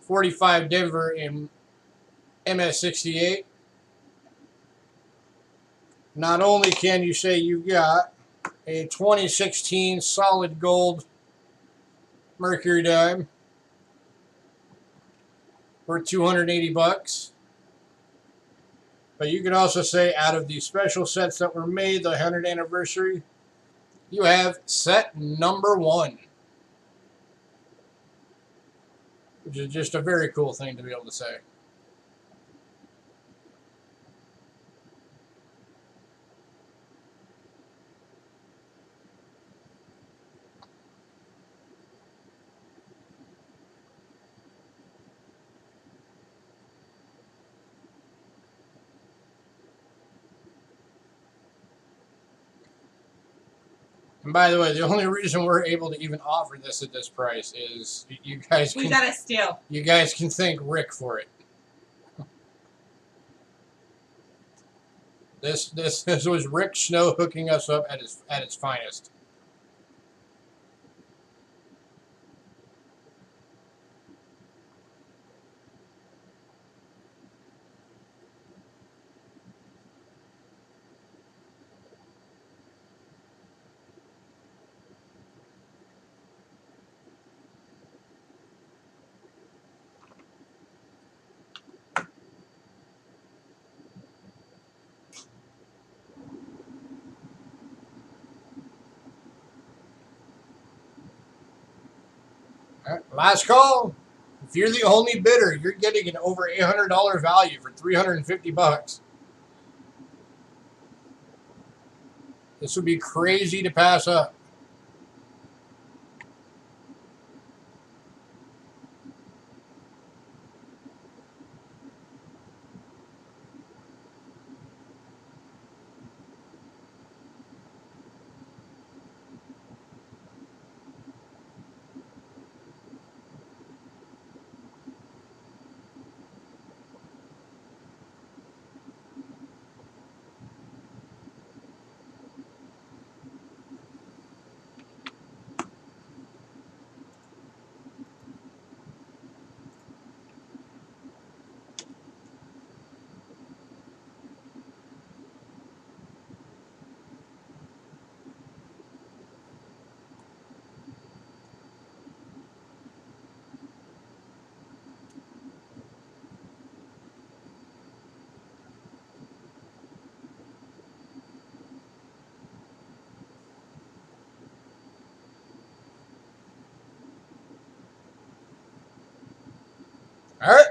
45 Denver in MS68, not only can you say you got a 2016 solid gold Mercury dime for $280, but you can also say out of the special sets that were made, the 100th anniversary, you have set number 1, which is just a very cool thing to be able to say. And by the way, the only reason we're able to even offer this at this price is you guys We got a steal. You guys can thank Rick for it. This was Rick Snow hooking us up at its finest. All right, last call. If you're the only bidder, you're getting an over $800 value for $350. This would be crazy to pass up. All right.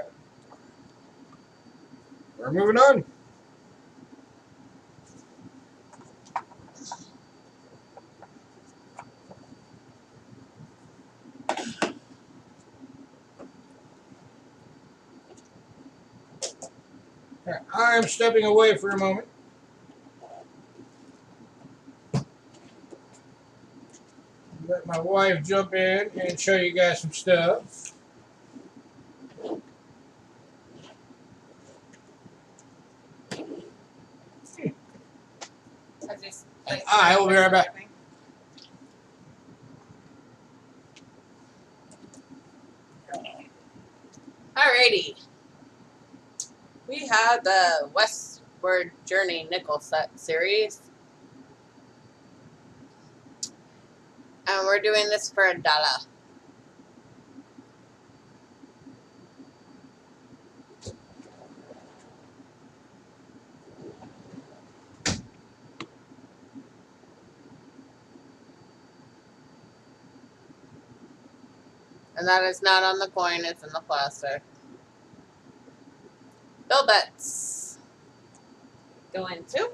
We're moving on. Okay, I'm stepping away for a moment. Let my wife jump in and show you guys some stuff. And I will be right back. Alrighty. We have the Westward Journey nickel set series. And we're doing this for $1. And that is not on the coin, it's in the plastic. Bill bets. Go into.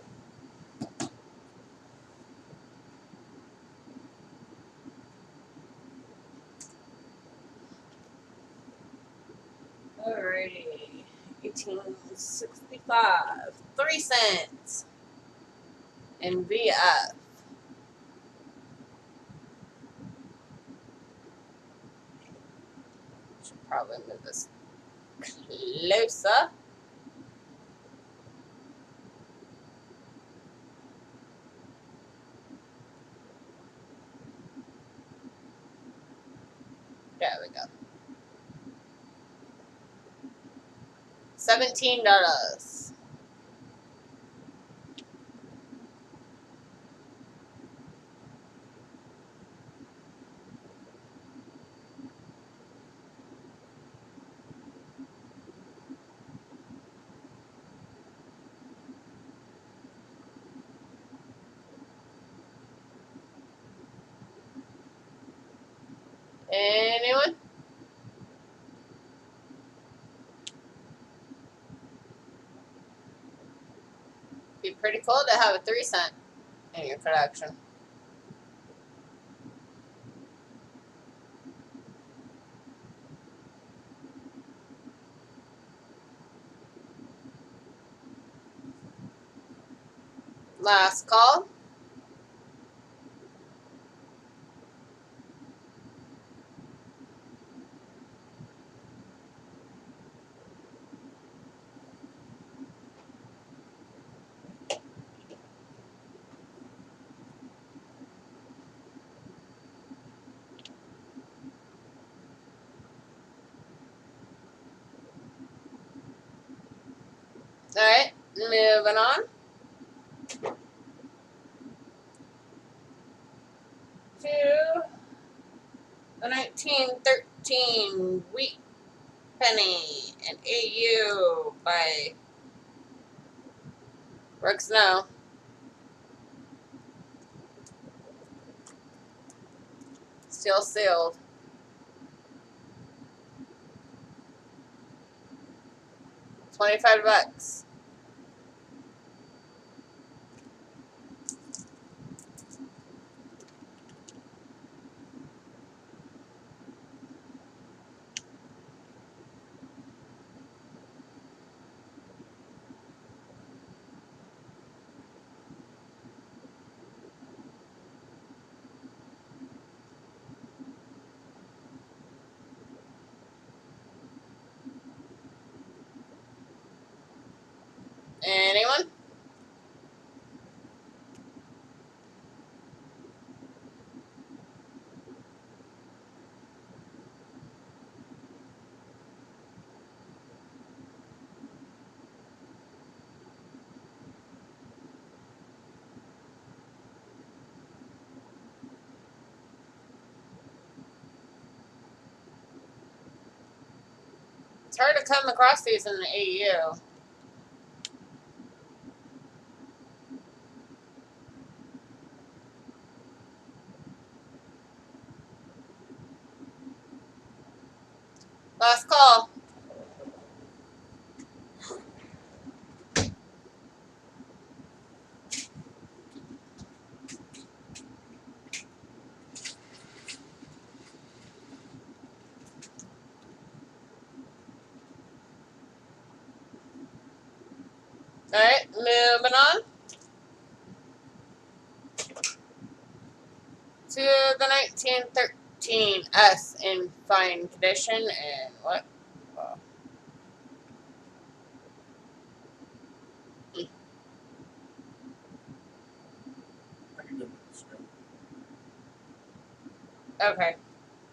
Alrighty. 1865. 3 cents. In VF. Should probably move this closer. There we go. $17. Anyone? Be pretty cool to have a 3 cent in your collection. Last call. Alright, moving on. To the 1913 wheat penny and AU by Rick Snow. Still sealed. $25. Anyone? It's hard to come across these in the AU. Last call. Alright, moving on to the 1913 S in fine condition. And what? Okay.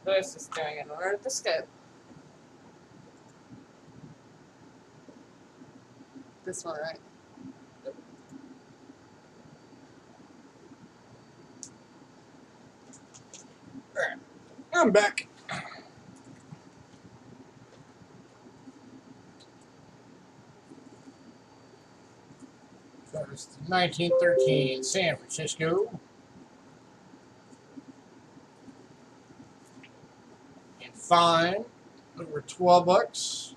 This is doing it under the scope. This one, right? Alright, I'm back. First, 1913 San Francisco. And fine, over 12 bucks.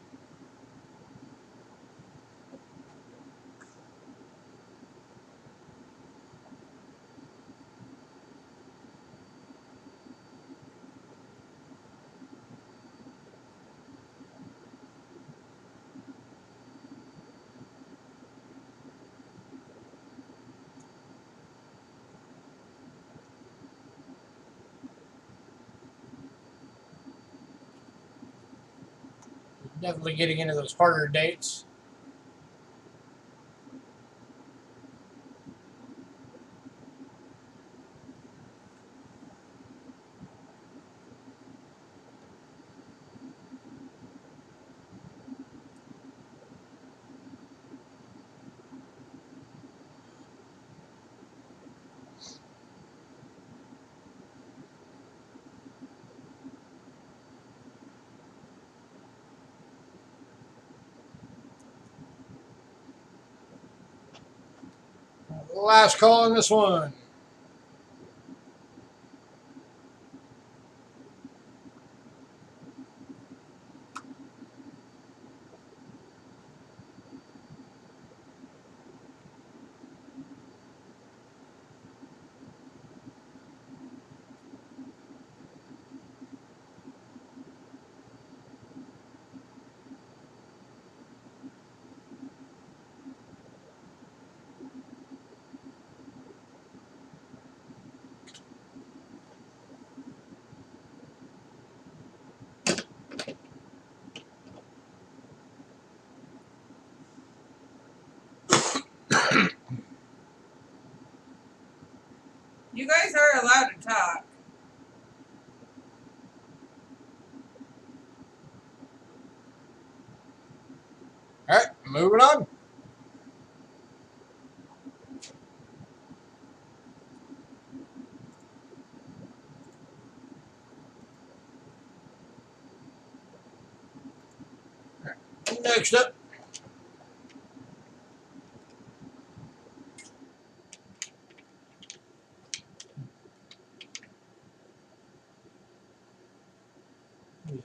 Definitely getting into those harder dates. Last call on this one. You guys are allowed to talk. Alright, moving on. Next up,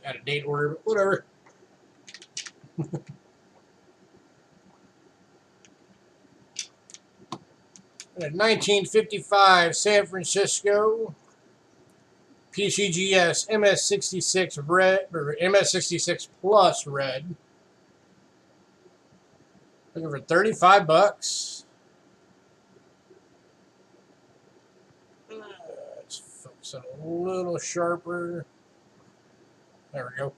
out of date order, but whatever. A 1955 San Francisco PCGS MS66 red or MS66 plus red. Looking for 35 bucks. Let's focus it a little sharper. There we go.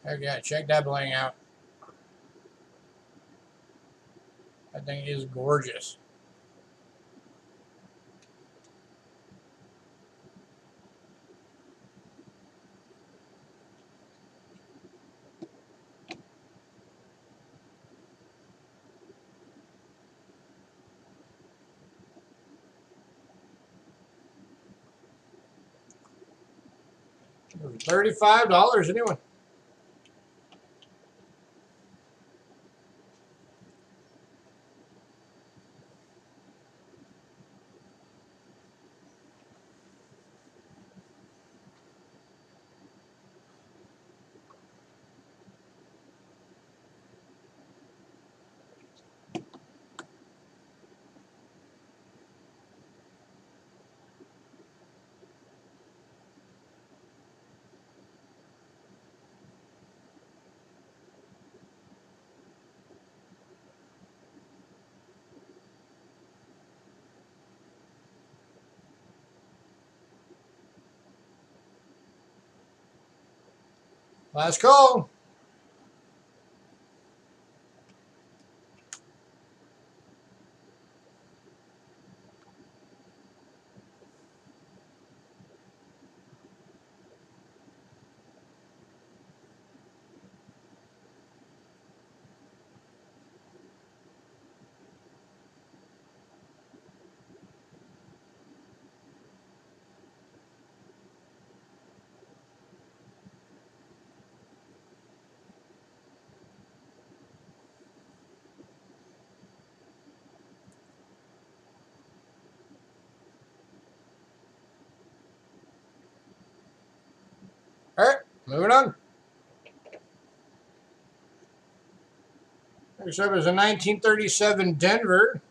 Okay, check that bling out. That thing is gorgeous. $35 anyway. Last call. All right, moving on. Next up is a 1937 Denver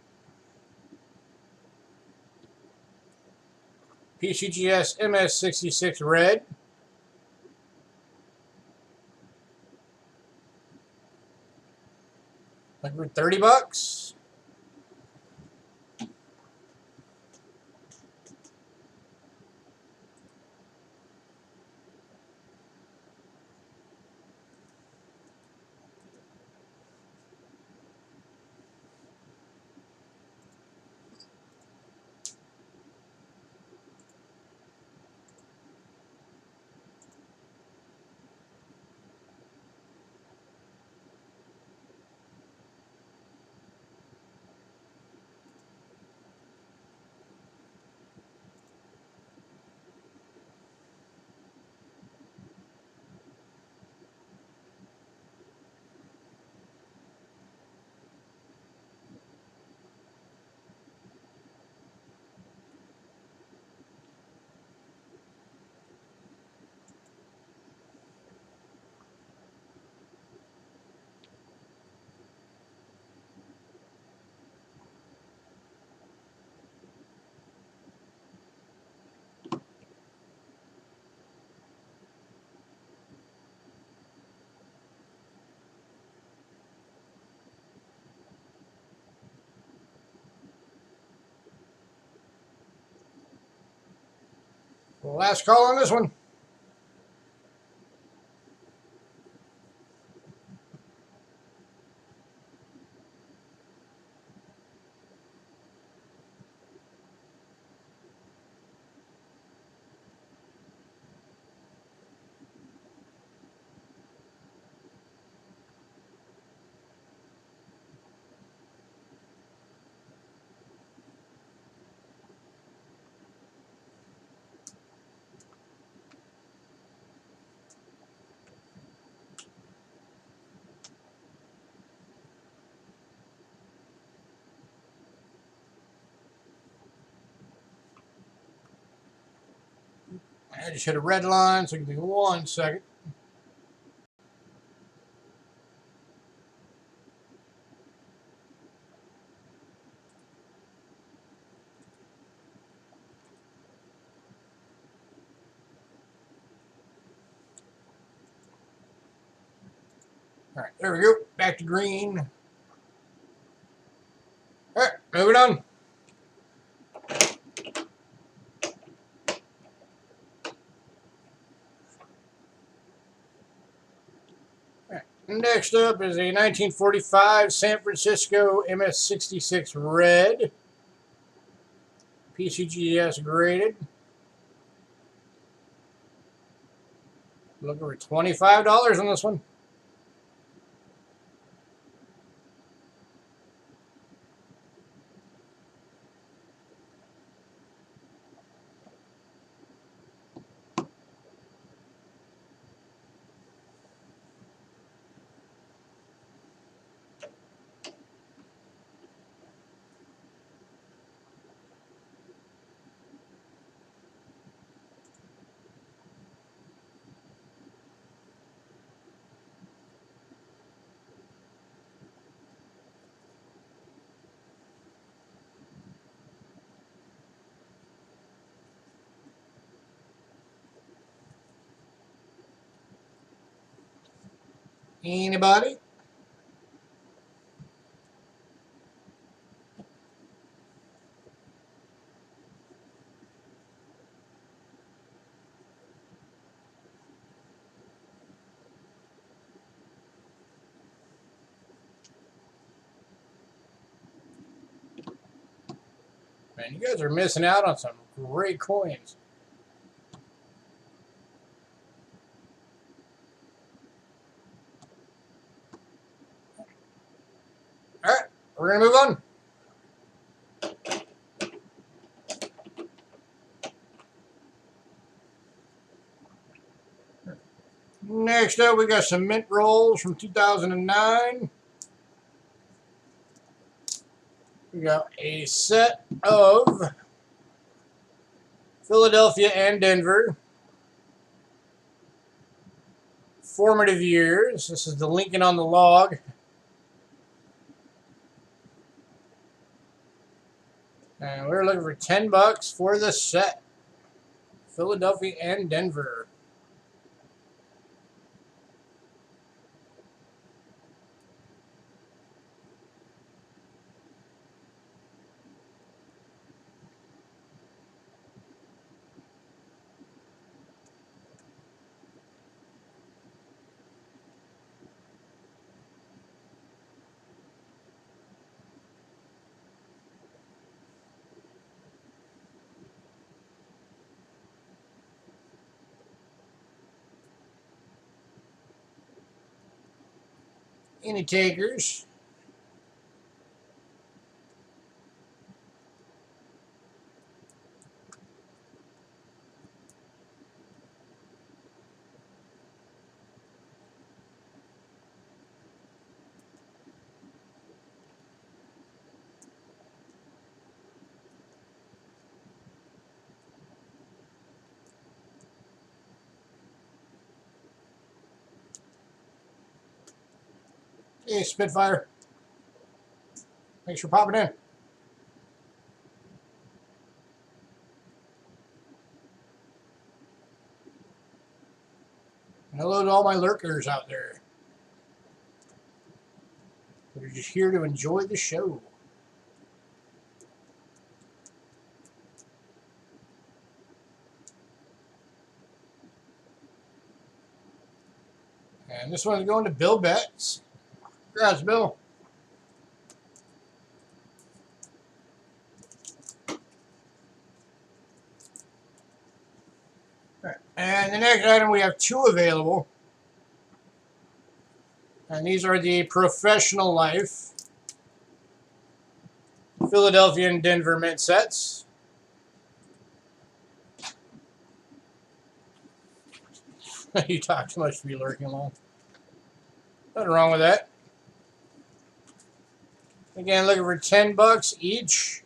PCGS MS66 red. Like for $30. Last call on this one. I just hit a red line, so give me 1 second. All right, there we go. Back to green. All right, moving on. All right, next up is a 1945 San Francisco MS66 red. PCGS graded. Looking for $25 on this one. Anybody? Man, you guys are missing out on some great coins. All right, we're gonna move on. Next up, we got some mint rolls from 2009. We got a set of Philadelphia and Denver. Formative years. This is the Lincoln on the log. And we're looking for $10 for the set. Philadelphia and Denver. Any takers? Hey, Spitfire. Thanks for popping in. And hello to all my lurkers out there that are just here to enjoy the show. And this one's going to Bill Betts. Congrats, Bill. All right. And the next item, we have two available. And these are the Professional Life Philadelphia and Denver mint sets. You talk too much to be lurking along. Nothing wrong with that. Again, looking for $10 each.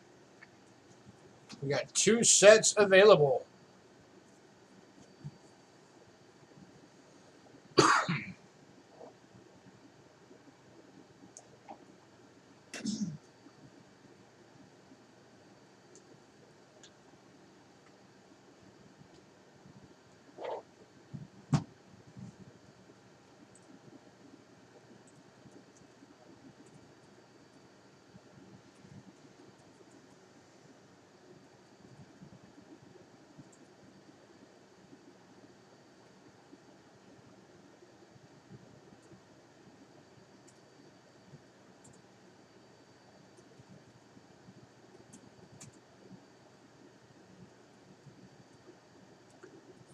We got two sets available.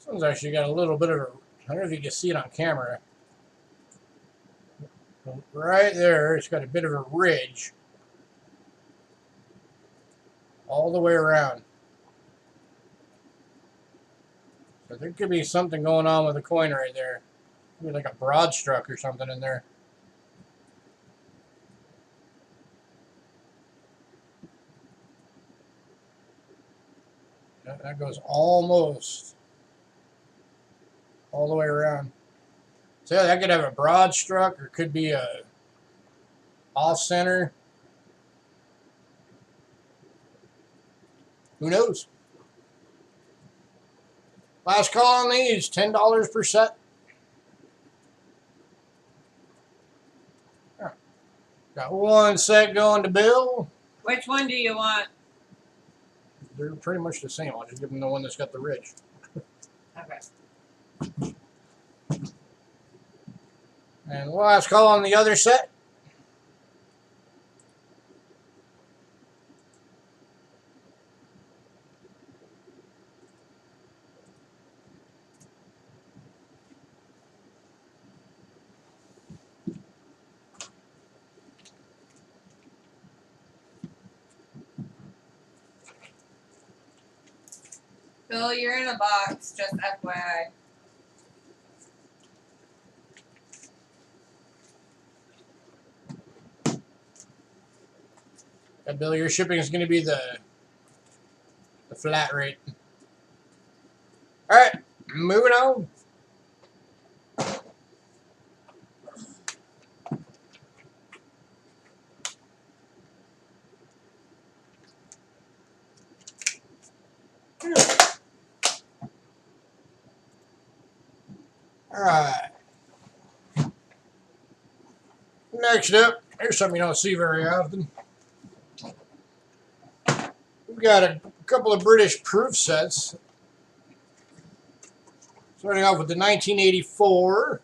This one's actually got a little bit of a, I don't know if you can see it on camera. Right there, it's got a bit of a ridge all the way around. So there could be something going on with the coin right there. Maybe like a broad stroke or something in there. That goes almost all the way around. So yeah, that could have a broad stroke or could be a off center. Who knows? Last call on these, $10 per set. Right. Got one set going to Bill. Which one do you want? They're pretty much the same. I'll just give them the one that's got the ridge. Okay. And last call on the other set. Bill, you're in a box, just FYI. Bill, your shipping is going to be the flat rate. All right, moving on. All right. Next up, here's something you don't see very often. We've got a couple of British proof sets. Starting off with the 1984.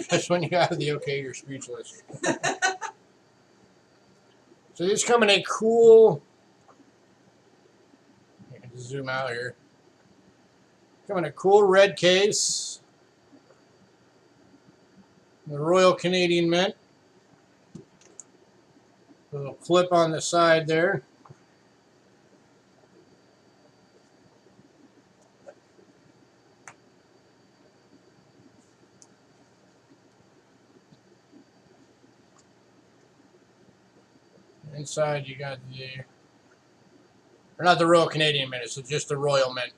That's when you got the okay, you're speechless. So these come in a cool, I can zoom out here. Come in a cool red case. The Royal Canadian Mint. A little clip on the side there. Inside you got the, or not the Royal Canadian Mint, it's just the Royal Mint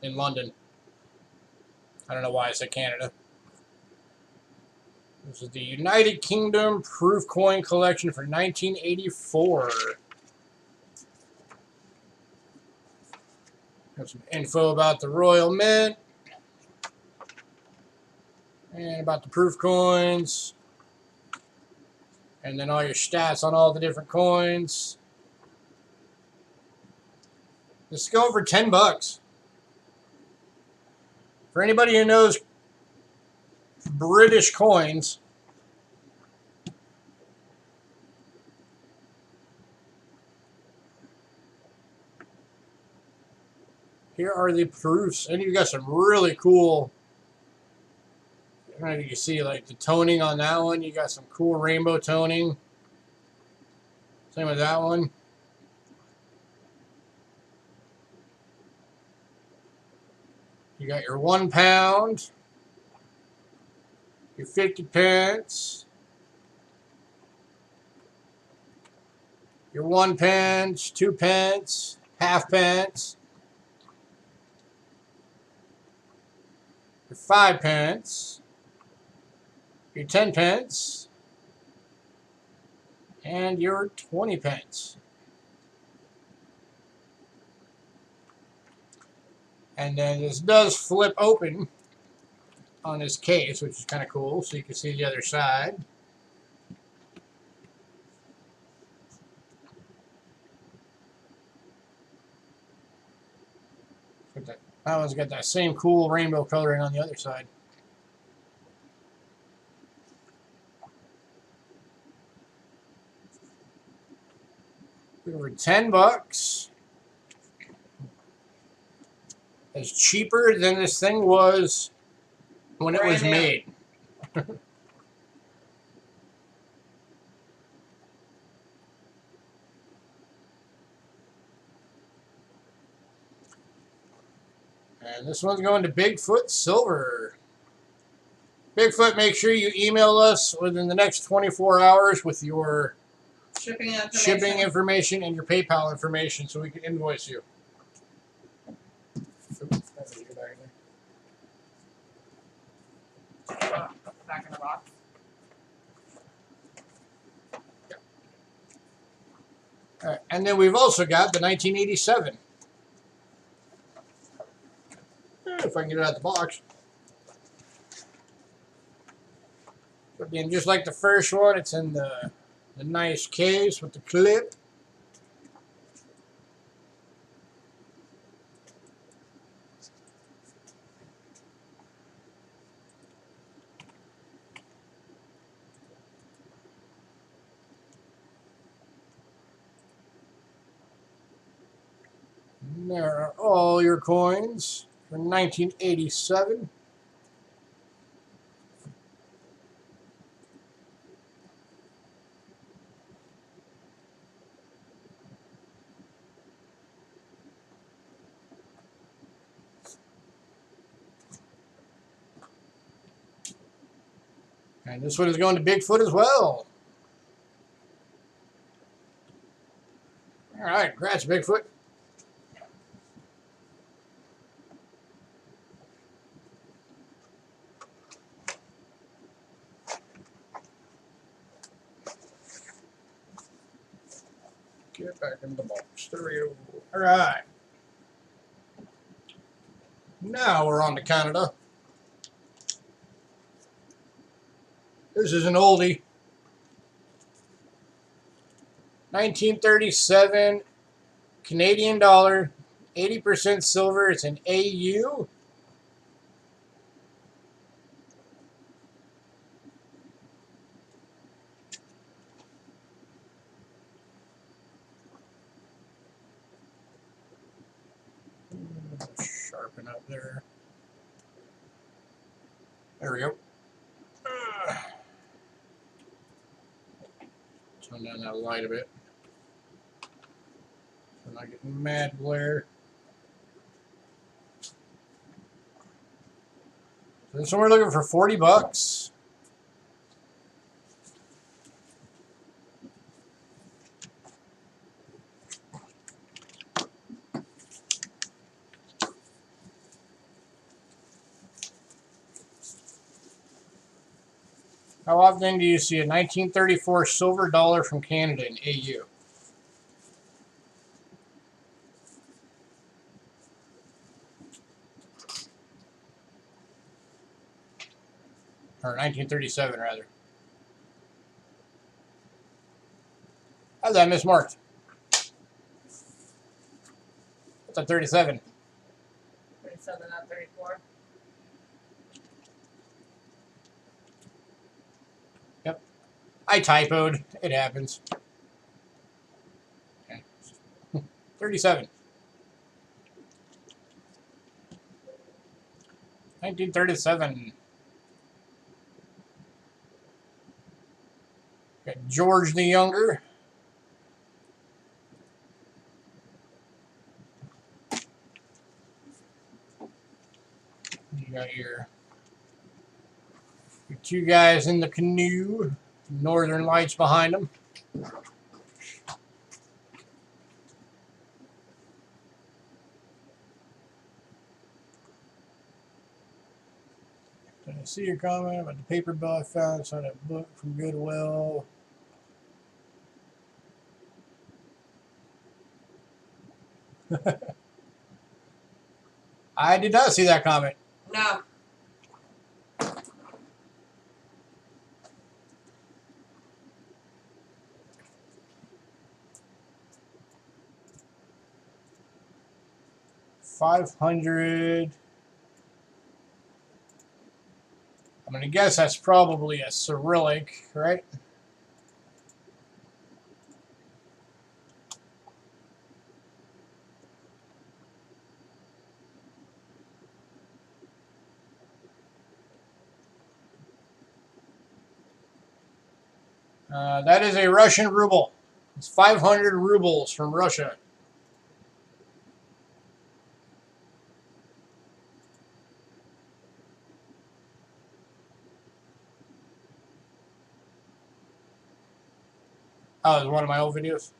in London. I don't know why I said Canada. This is the United Kingdom Proof Coin Collection for 1984. Got some info about the Royal Mint. And about the proof coins. And then all your stats on all the different coins. This is going for $10. For anybody who knows British coins, here are the proofs. And you got some really cool, I don't know if you can see like the toning on that one. You got some cool rainbow toning. Same with that one. You got your £1, your 50 pence, your 1 pence, 2 pence, half pence, your 5 pence, your 10 pence, and your 20 pence. And then this does flip open on this case, which is kind of cool, so you can see the other side. That one's got that same cool rainbow coloring on the other side. Over $10. It's cheaper than this thing was when it was made. And this one's going to Bigfoot Silver. Bigfoot, make sure you email us within the next 24 hours with your shipping information and your PayPal information so we can invoice you. Back in the box. All right, and then we've also got the 1987. If I can get it out of the box. Again, just like the first one, it's in the nice case with the clip. And there are all your coins for 1987. And this one is going to Bigfoot as well. All right, congrats, Bigfoot. Get back in the box. There we go. All right. Now we're on to Canada. This is an oldie. 1937 Canadian dollar, 80% silver. It's an AU. Sharpen up there. There we go. Turn down that light a bit. So I'm not getting mad glare. So this one we're looking for 40 bucks. How often do you see a 1934 silver dollar from Canada in AU? Or 1937, rather. How's that mismarked? That's a 37. 37, not 34. Yep. I typoed. It happens. Okay. 37. 1937. Got George the Younger. You got your two guys in the canoe. Northern Lights behind them. Did I see your comment about the paper bill I found inside a book from Goodwill? I did not see that comment. No. $500. I'm going to guess that's probably a Cyrillic, right? That is a Russian ruble. It's 500 rubles from Russia. Oh, it's one of my old videos.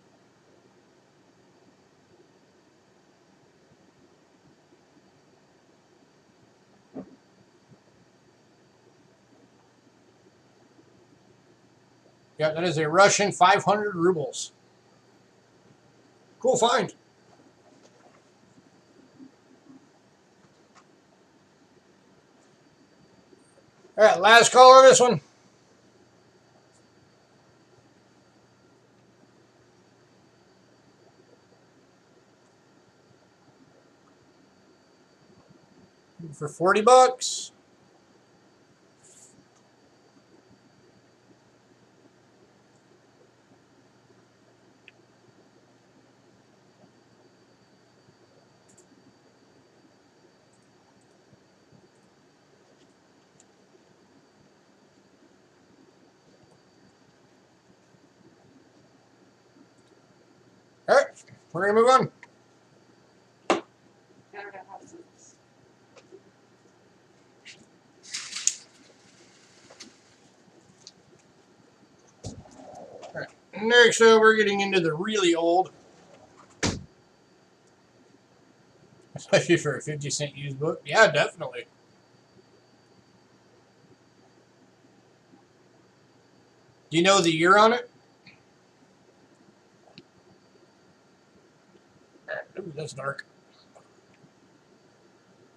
Yeah, that is a Russian 500 rubles. Cool find. All right, last call on this one. For 40 bucks. All right, we're going to move on. Canada has some. Next up, we're getting into the really old. Especially for a 50-cent used book. Yeah, definitely. Do you know the year on it? Ooh, that's dark.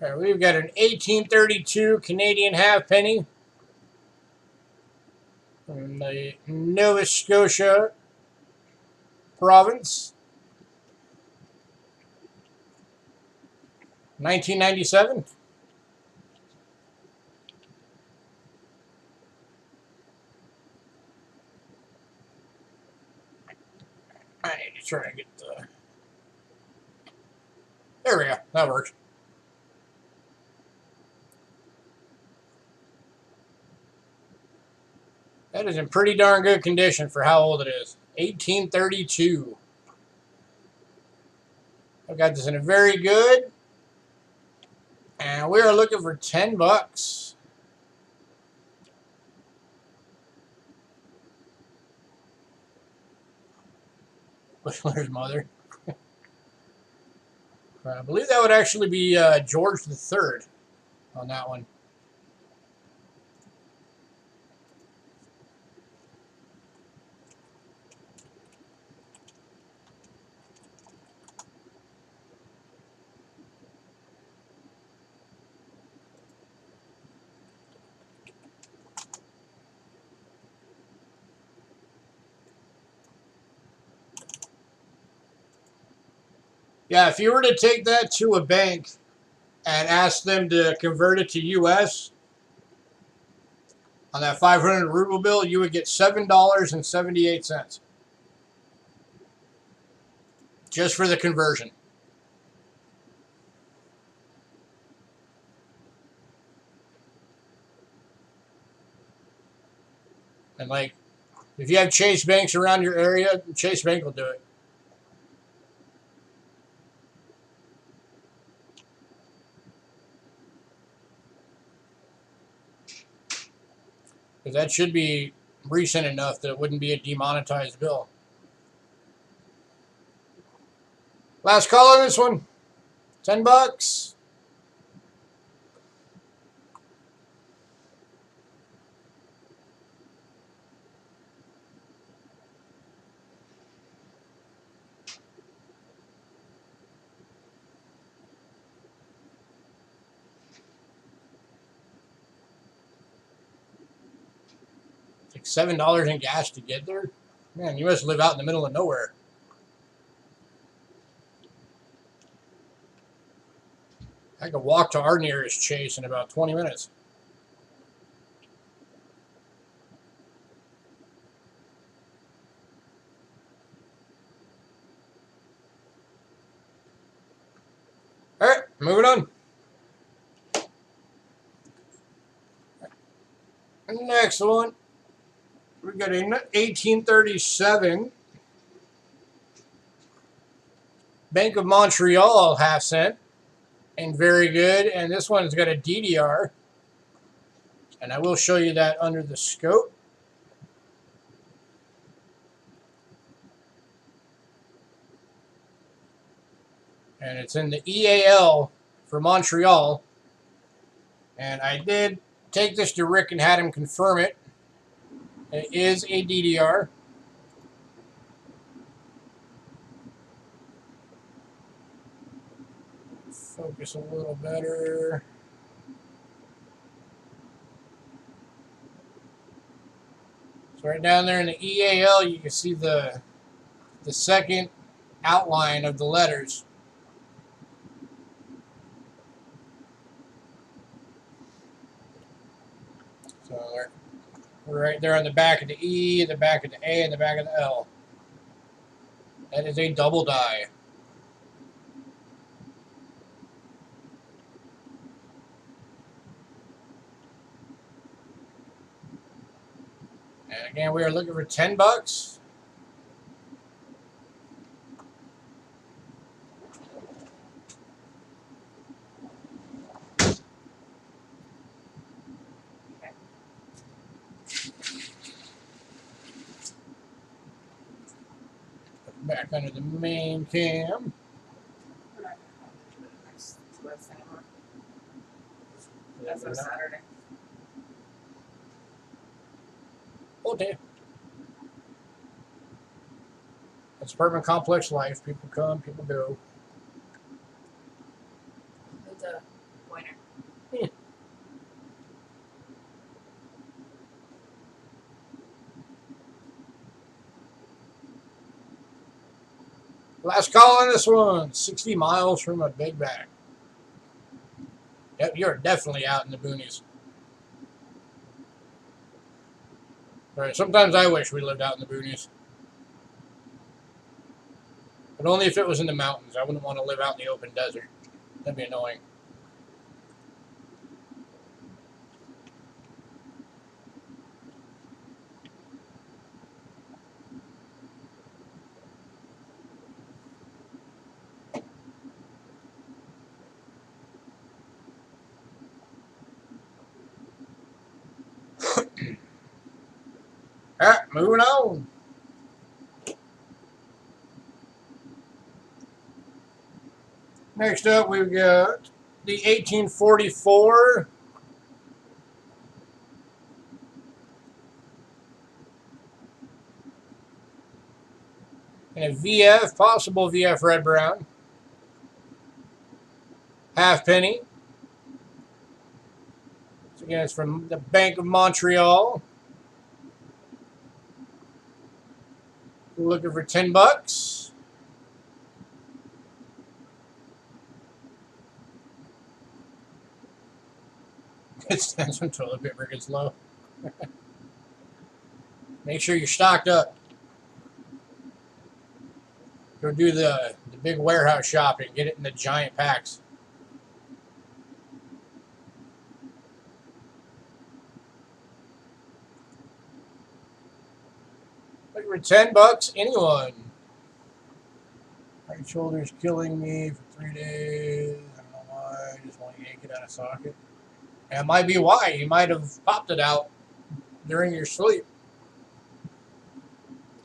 All right, we've got an 1832 Canadian halfpenny from the Nova Scotia province. 1997. I need to try to get the... There we go. That works. That is in pretty darn good condition for how old it is. 1832. I've got this in a very good. And we are looking for 10 bucks. Whistler's mother. I believe that would actually be George III on that one. Yeah, if you were to take that to a bank and ask them to convert it to US on that 500 ruble bill, you would get $7.78 just for the conversion. And like, if you have Chase banks around your area, Chase Bank will do it. Because that should be recent enough that it wouldn't be a demonetized bill. Last call on this one. 10 bucks. Like $7 in gas to get there. Man, you must live out in the middle of nowhere. I could walk to our nearest Chase in about 20 minutes. All right, moving on. Next one. We got a 1837 Bank of Montreal half cent. And very good. And this one's got a DDR. And I will show you that under the scope. And it's in the EAL for Montreal. And I did take this to Rick and had him confirm it. It is a DDR. Focus a little better. So right down there in the EAL, you can see the second outline of the letters. So we're right there on the back of the E, the back of the A, and the back of the L. That is a double die. And again, we are looking for 10 bucks. back under the main cam. We're not gonna have to do it next list anymore. That's on Saturday. Okay. It's apartment complex life. People come, people go. It's a pointer. Yeah. Last call on this one. 60 miles from a big bag. Yep, you're definitely out in the boonies. All right, sometimes I wish we lived out in the boonies. But only if it was in the mountains. I wouldn't want to live out in the open desert. That'd be annoying. All right, moving on. Next up, we've got the 1844. And a VF, possible VF red brown. Half penny. So again, it's from the Bank of Montreal. Looking for $10. It stands when toilet paper gets low. Make sure you're stocked up. Go do the big warehouse shopping. Get it in the giant packs. Looking for $10. Anyone? Right shoulder's killing me for 3 days. I don't know why. I just want to yank it out of socket. And it might be why. You might have popped it out during your sleep.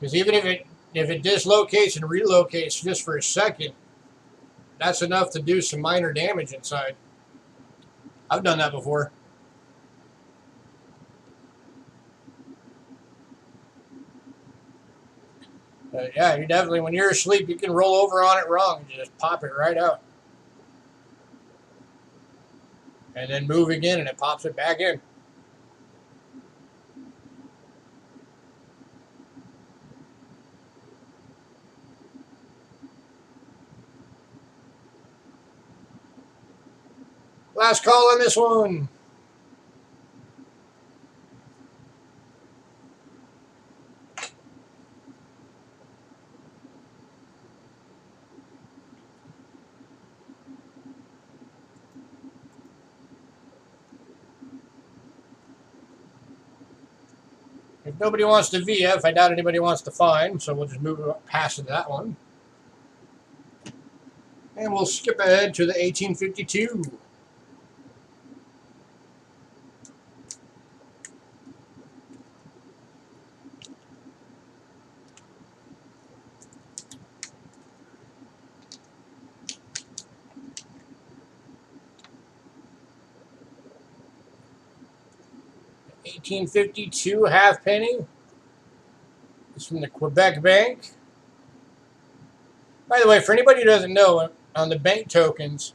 Because even if it dislocates and relocates just for a second, that's enough to do some minor damage inside. I've done that before. But yeah, you definitely, when you're asleep, you can roll over on it wrong and just pop it right out. And then move again and it pops it back in. Last call on this one. If nobody wants to VF, I doubt anybody wants to find, so we'll just move past that one. And we'll skip ahead to the 1852. $18.52 half penny. It's from the Quebec Bank. By the way, for anybody who doesn't know, on the bank tokens,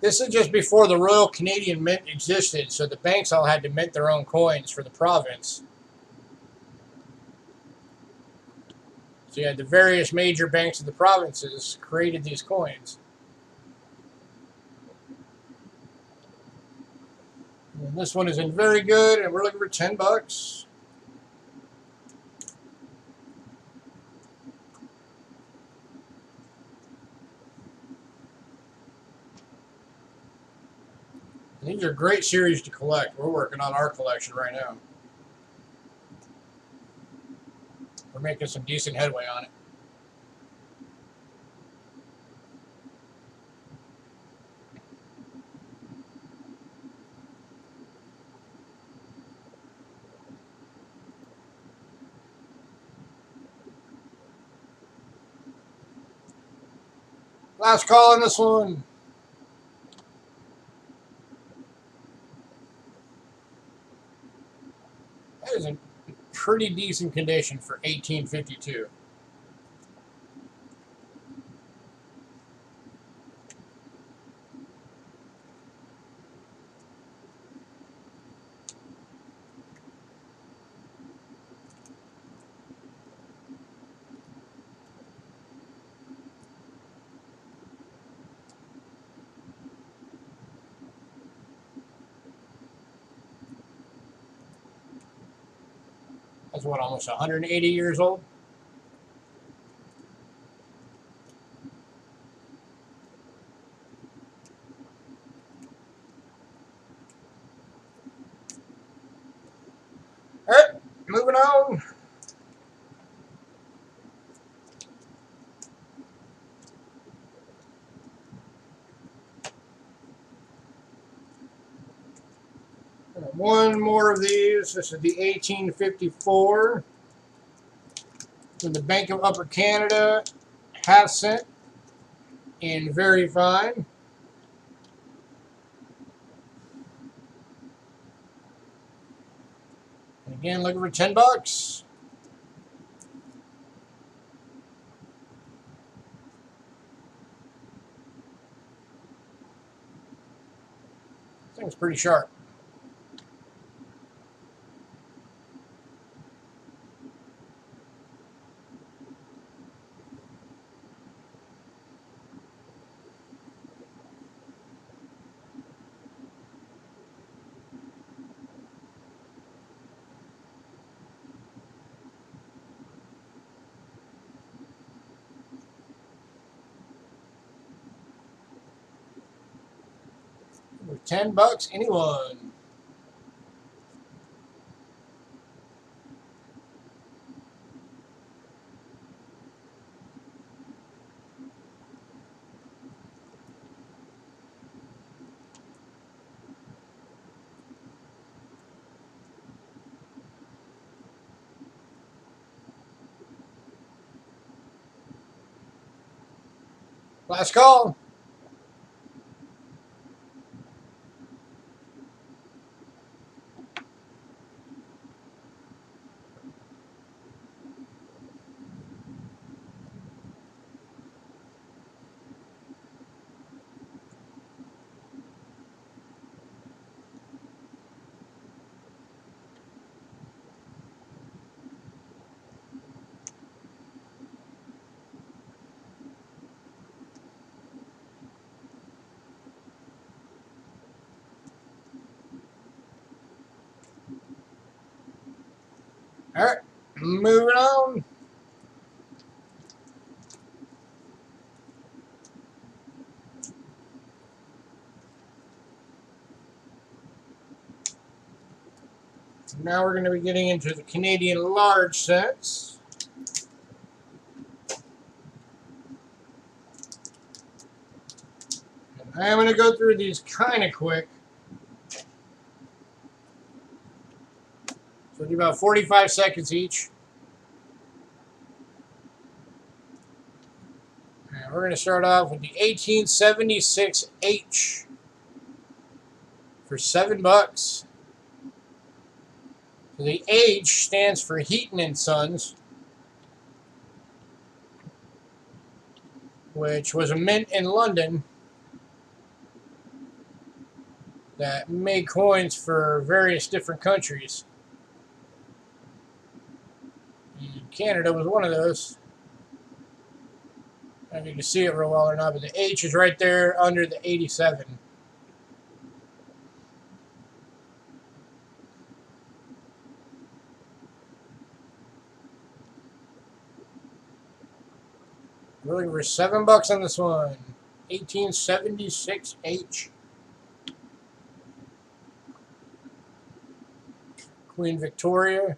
this is just before the Royal Canadian Mint existed, so the banks all had to mint their own coins for the province. So you had the various major banks of the provinces created these coins. And this one is in very good, and we're looking for $10. These are great series to collect. We're working on our collection right now. We're making some decent headway on it. Last call on this one. That is in pretty decent condition for 1852. That's what, almost 180 years old? All right, moving on. One more of these. This is the 1854 from the Bank of Upper Canada, half cent in very fine. And again, looking for $10. This thing's pretty sharp. With $10, anyone? Last call. All right, moving on. Now we're going to be getting into the Canadian large cents. And I'm going to go through these kind of quick. So do about 45 seconds each. And we're going to start off with the 1876H for $7. So the H stands for Heaton and Sons, which was a mint in London that made coins for various different countries. And Canada was one of those. I don't know if you can see it real well or not, but the H is right there under the 87. We're looking for $7 on this one. 1876H. Queen Victoria.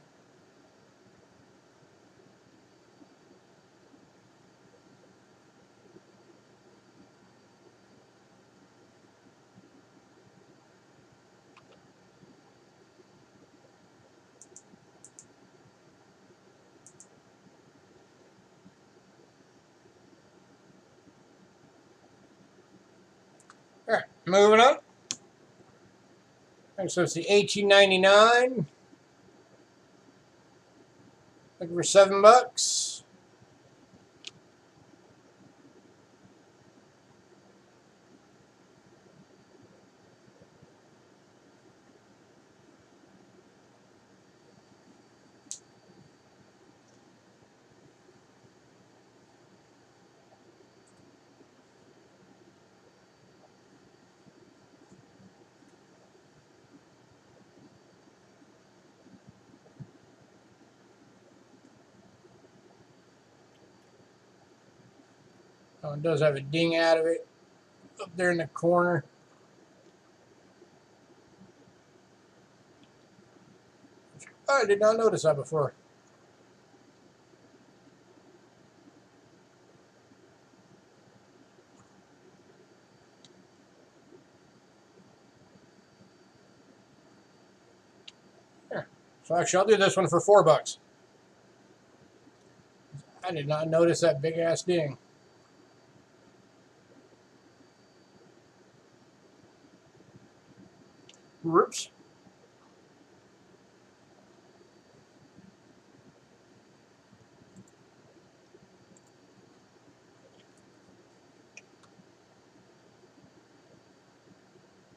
Moving up. So it's the 18.99. Looking for $7. Oh, it does have a ding out of it up there in the corner. Oh, I did not notice that before. Here. So actually, I'll do this one for $4. I did not notice that big ass ding. Whoops.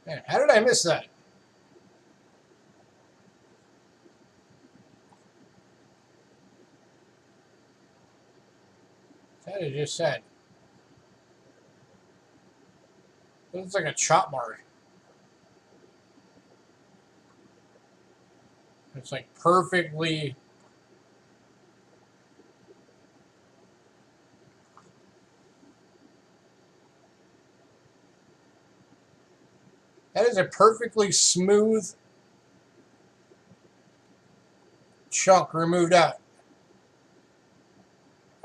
Man, how did I miss that? That is just sad. It looks like a chop mark. It's like perfectly. That is a perfectly smooth chunk removed out.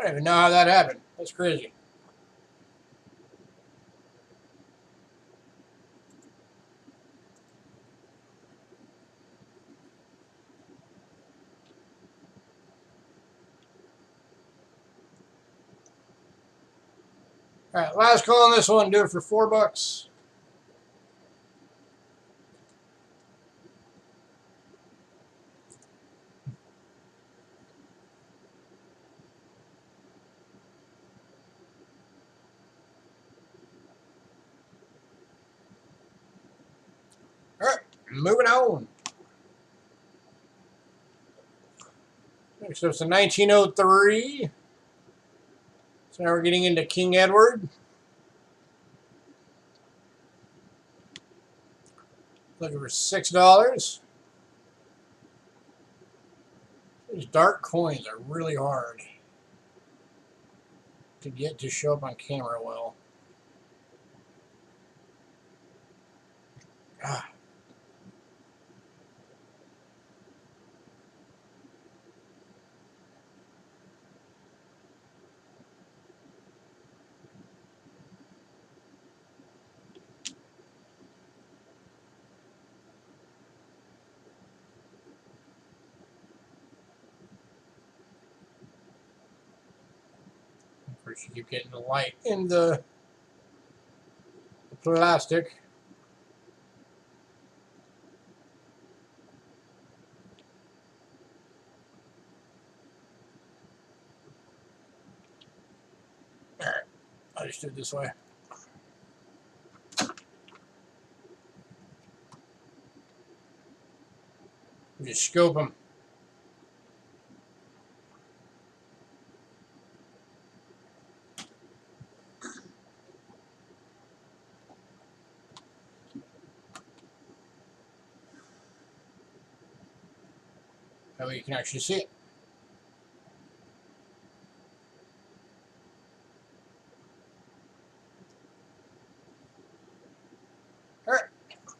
I don't even know how that happened. That's crazy. All right, last call on this one. Do it for $4. All right, moving on. So it's a 1903. So now we're getting into King Edward. Looking for $6. These dark coins are really hard to get to show up on camera well. Ah. Of course, you keep getting the light in the plastic. All right, I just do it this way. Just scope them. That way you can actually see it. All right,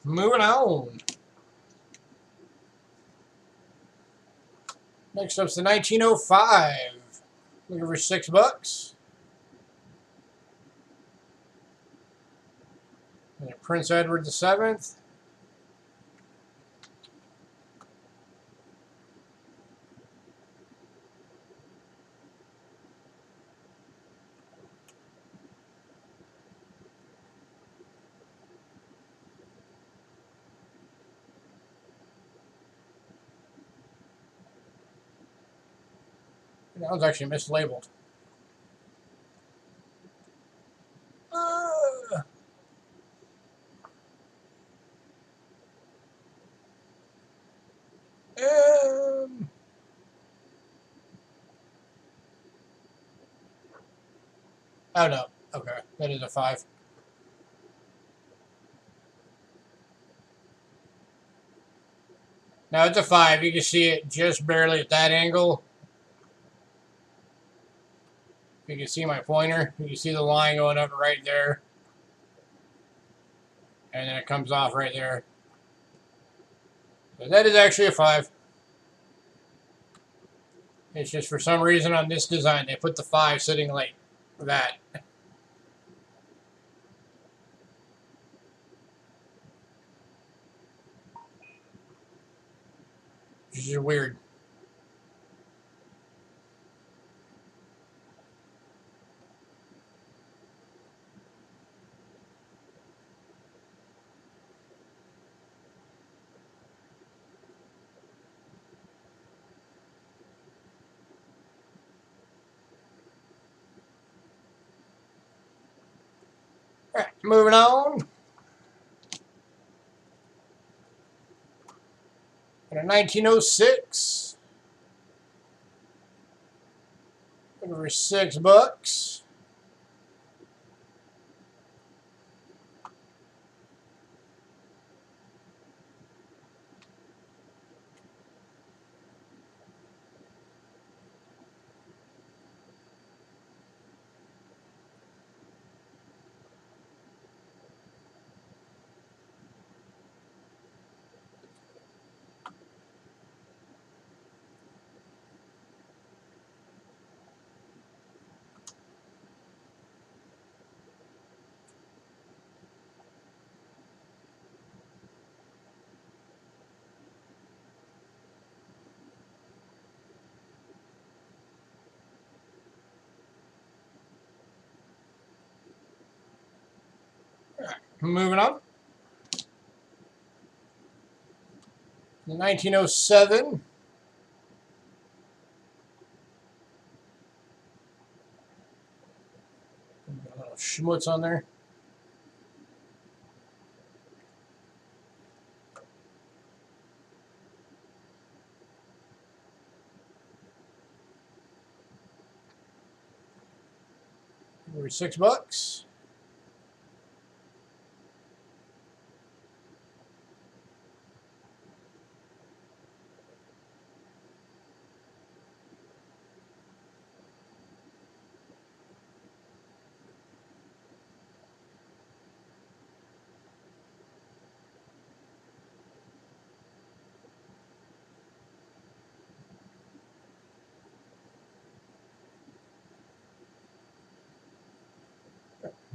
moving on. Next up's the 1905. Looking for $6. And Prince Edward VII. That one's actually mislabeled. Um, oh no. Okay, that is a 5. Now it's a 5. You can see it just barely at that angle. You can see my pointer. You can see the line going up right there. And then it comes off right there. So that is actually a 5. It's just for some reason on this design they put the 5 sitting like that. Which is just weird. Alright, moving on. In a 1906. Looking for $6. Moving on. In 1907. Got a little schmutz on there. For $6.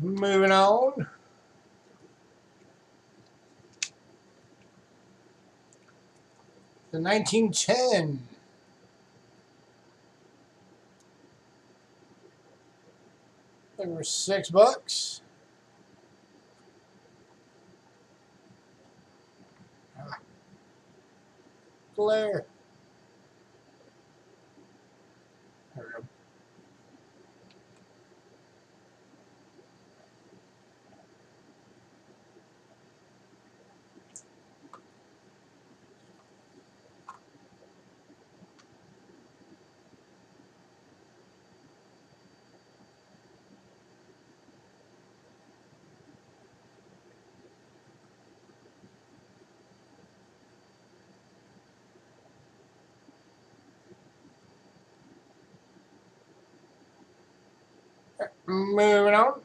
Moving on. The 1910. Looking for $6. Glare. There we go. Moving on.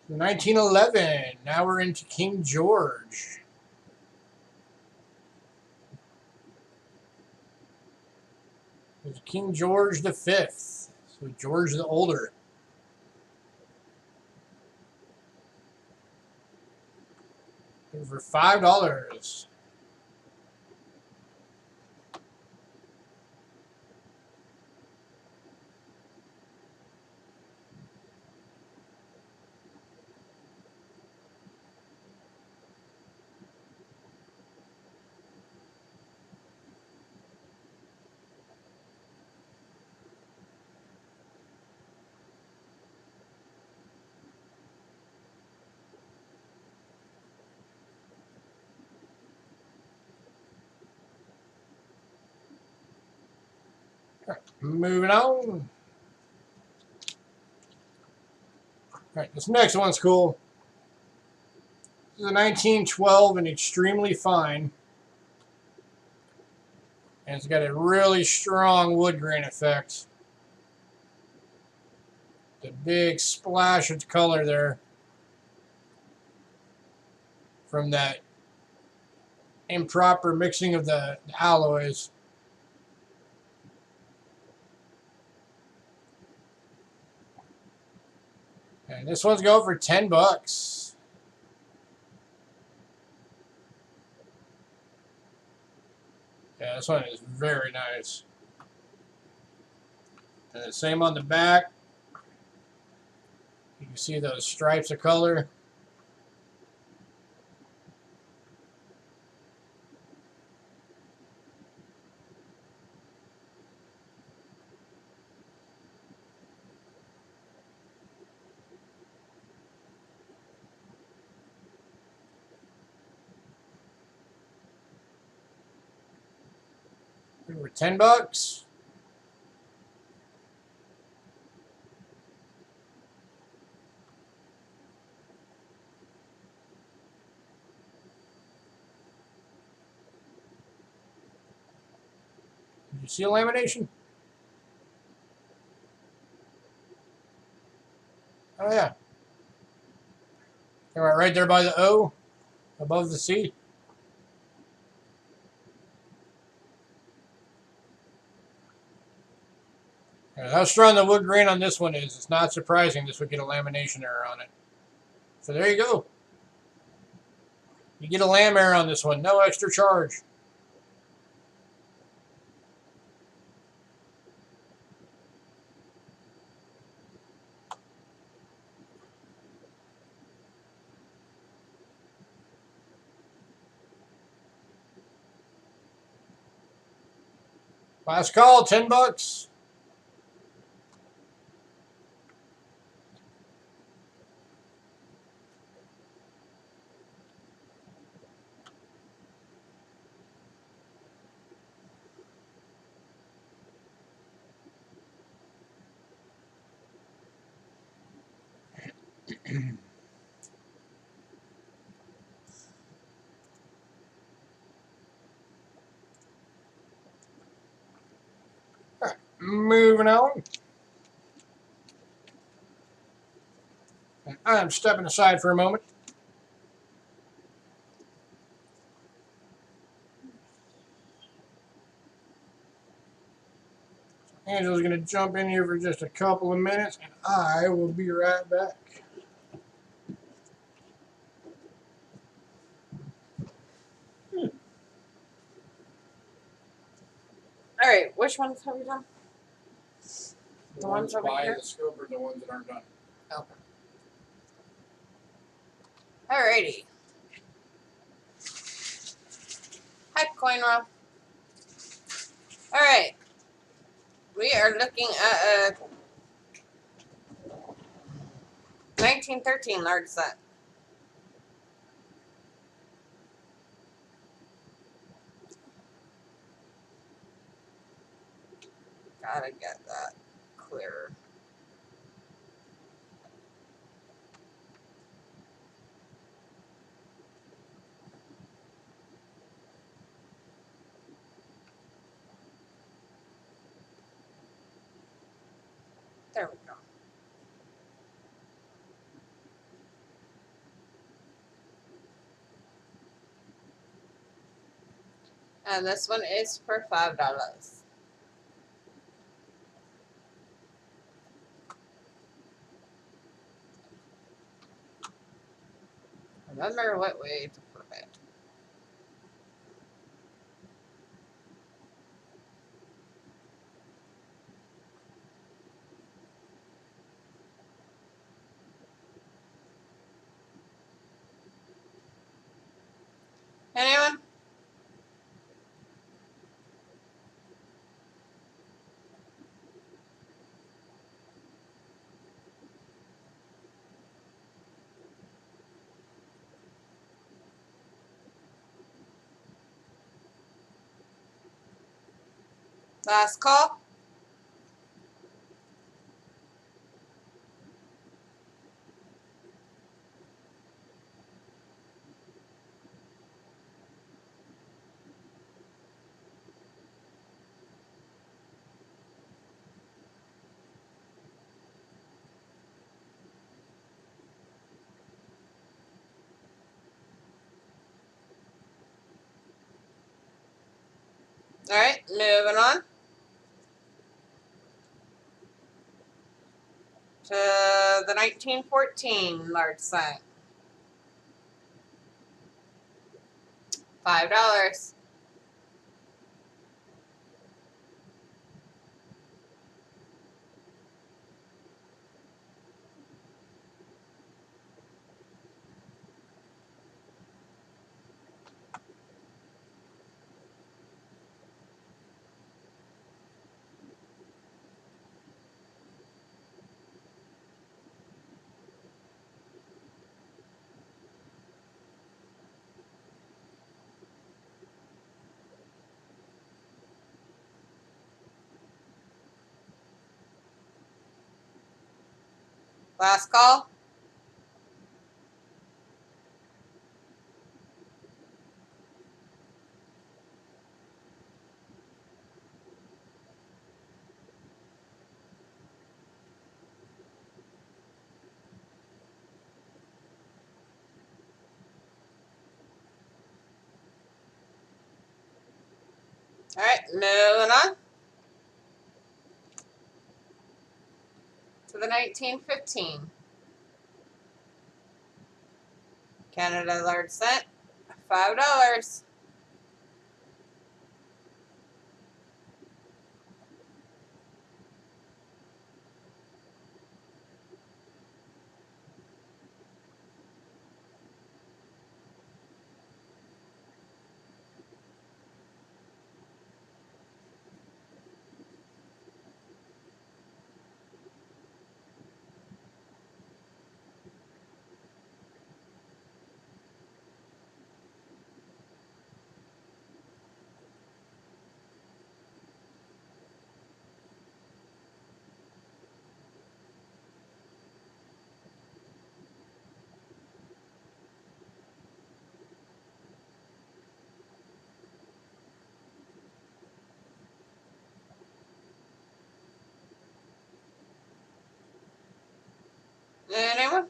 The 1911. Now we're into King George. It's King George the Fifth. So George the Older. For $5. Moving on. Alright, this next one's cool. This is a 1912 and extremely fine. And it's got a really strong wood grain effect. The big splash of color there from that improper mixing of the alloys. And this one's going for $10. Yeah, this one is very nice. And the same on the back. You can see those stripes of color. Over $10. Did you see a lamination? Oh yeah. Right there by the O, above the C. And how strong the wood grain on this one is, it's not surprising this would get a lamination error on it. So there you go. You get a lam error on this one, no extra charge. Last call, $10. Right, moving on. And I'm stepping aside for a moment. Angela's going to jump in here for just a couple of minutes, and I will be right back. Alright, which ones have you done? The ones over by here? the scope are the ones that aren't done. Okay. Alrighty. Hi, coin roll. Alright. We are looking at a 1913 large set. Gotta get that clearer. There we go. And this one is for $5. Remember what way to flip it. Anyone? Last call. Alright, moving on to the 1914 large cent. $5. Last call. Alright, moving on to the 1915 Canada large cent. $5. Anyone?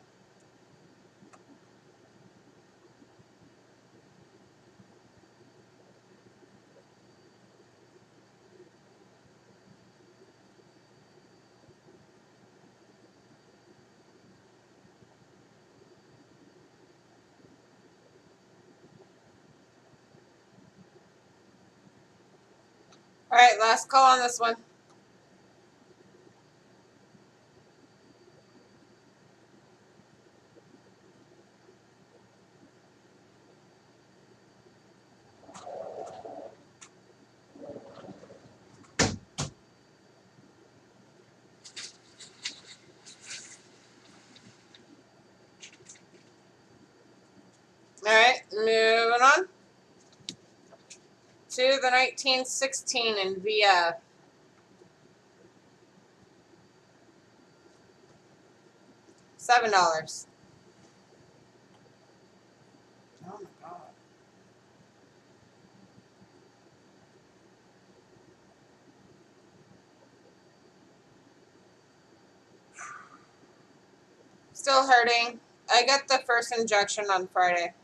Alright, last call on this one. Alright, moving on to the 1916 in VF. $7. Oh my god. Still hurting. I got the first injection on Friday.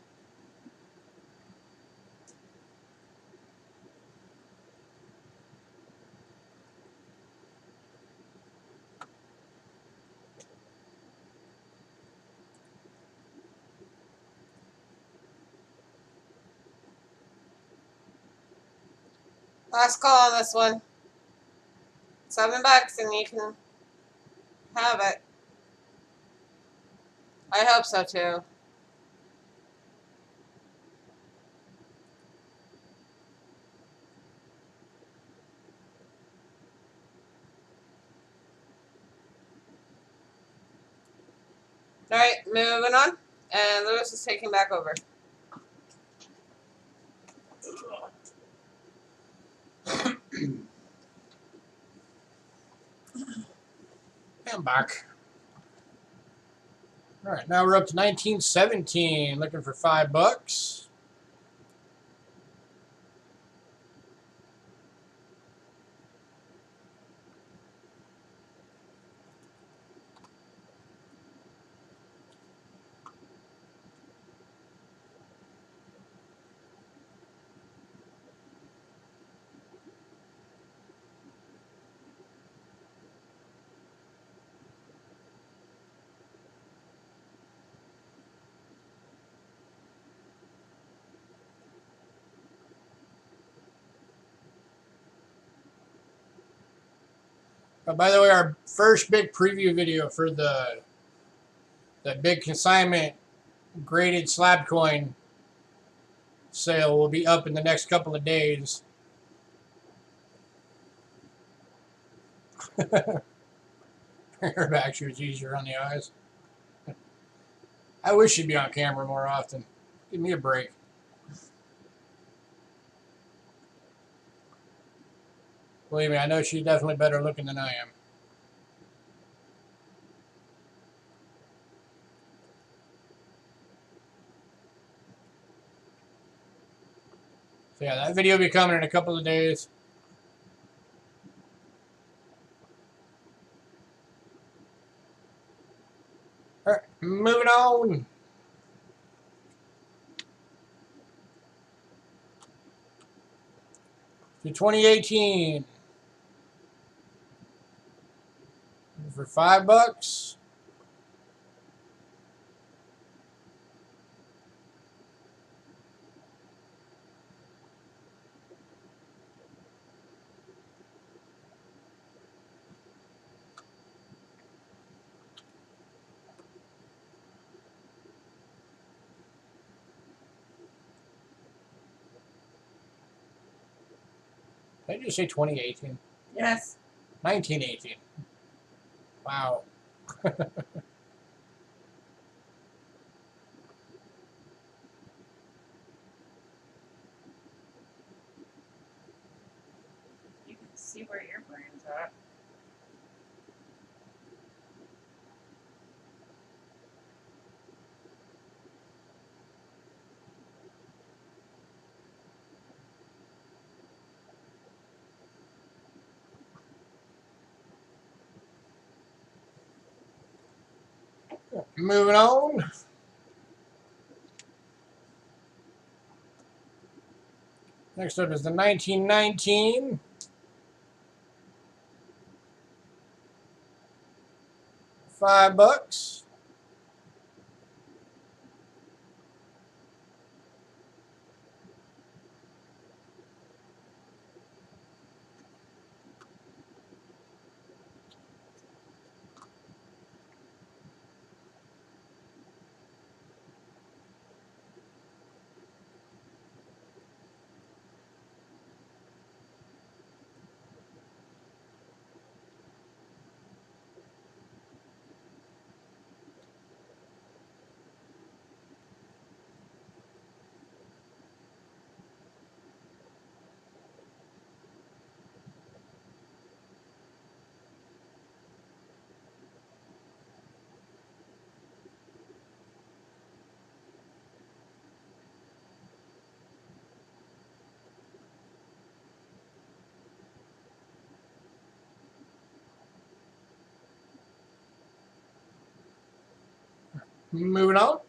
Last call on this one. $7 and you can have it. I hope so too. Alright, moving on. And Lewis is taking back over. I'm back. All right, now we're up to 1917, looking for $5. By the way, our first big preview video for the big consignment graded slab coin sale will be up in the next couple of days. Her back, she was easier on the eyes. I wish she'd be on camera more often. Give me a break. Believe me, I know she's definitely better looking than I am. So yeah, that video will be coming in a couple of days. All right, moving on. To 2018. For $5. Did I just say 2018? Yes. 1918. Wow. You can see where your brain's at. Moving on. Next up is the 1919. $5. Moving on.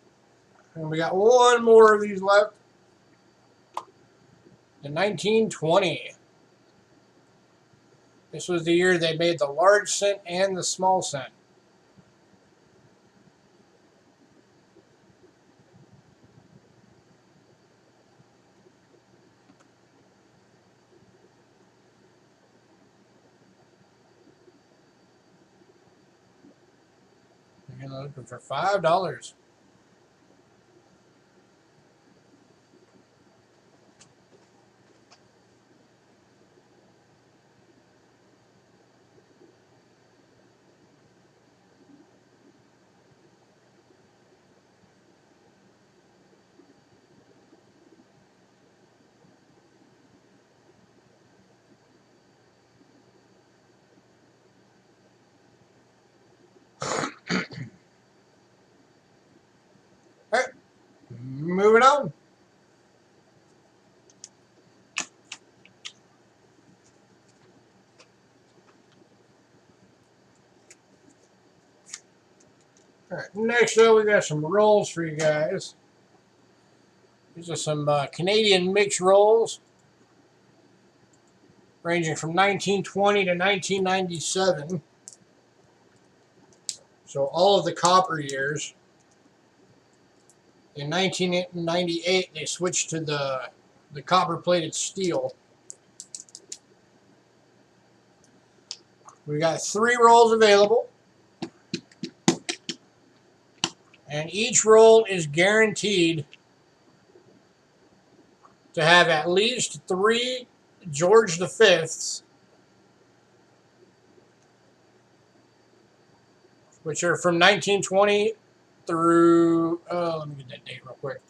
And we got one more of these left. The 1920. This was the year they made the large cent and the small cent. You're looking for $5. All right, moving on. All right, next up we got some rolls for you guys. These are some Canadian mixed rolls, ranging from 1920 to 1997. So all of the copper years. In 1998, they switched to the copper-plated steel. We got 3 rolls available. And each roll is guaranteed to have at least 3 George V's, which are from 1920 through, let me get that date real quick.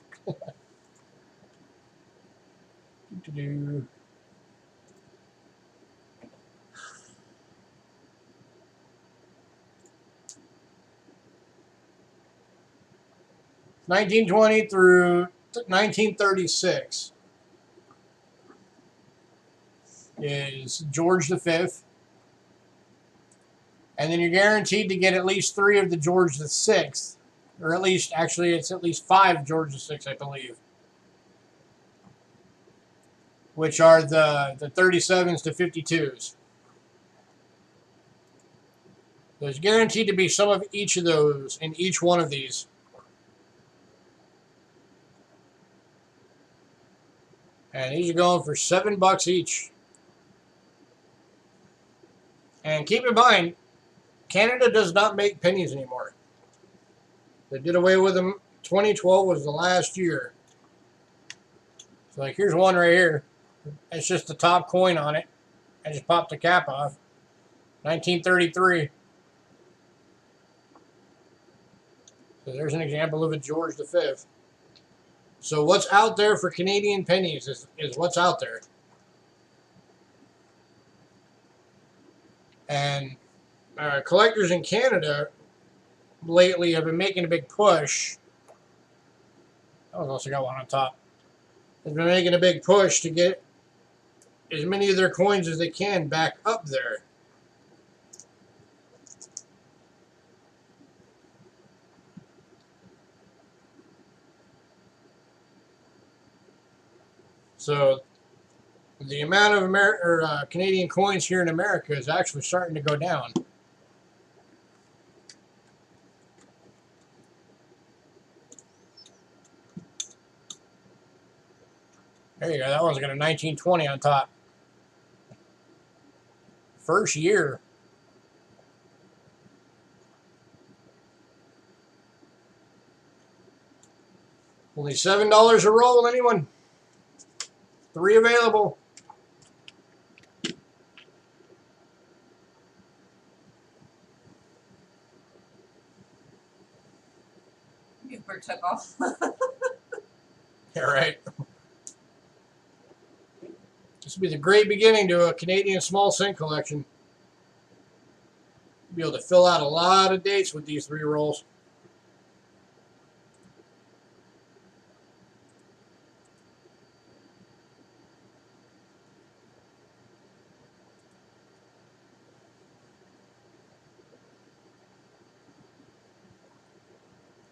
1920 through 1936 is George V. And then you're guaranteed to get at least 3 of the George VI. Or at least, actually, it's at least 5 George VI, I believe. Which are the 37s to 52s. There's guaranteed to be some of each of those in each one of these. And these are going for $7 each. And keep in mind, Canada does not make pennies anymore. They did away with them. 2012 was the last year. So like, here's one right here. It's just the top coin on it. I just popped the cap off. 1933. So there's an example of a George V. So what's out there for Canadian pennies is what's out there. And collectors in Canada lately have been making a big push. Oh, I've also got one on top. They've been making a big push to get as many of their coins as they can back up there. So the amount of Canadian coins here in America is actually starting to go down. There you go. That one's got a 1920 on top. First year. Only $7 a roll, anyone? 3 available. Buford took off. Yeah, right. This will be the great beginning to a Canadian small cent collection. You'll be able to fill out a lot of dates with these 3 rolls.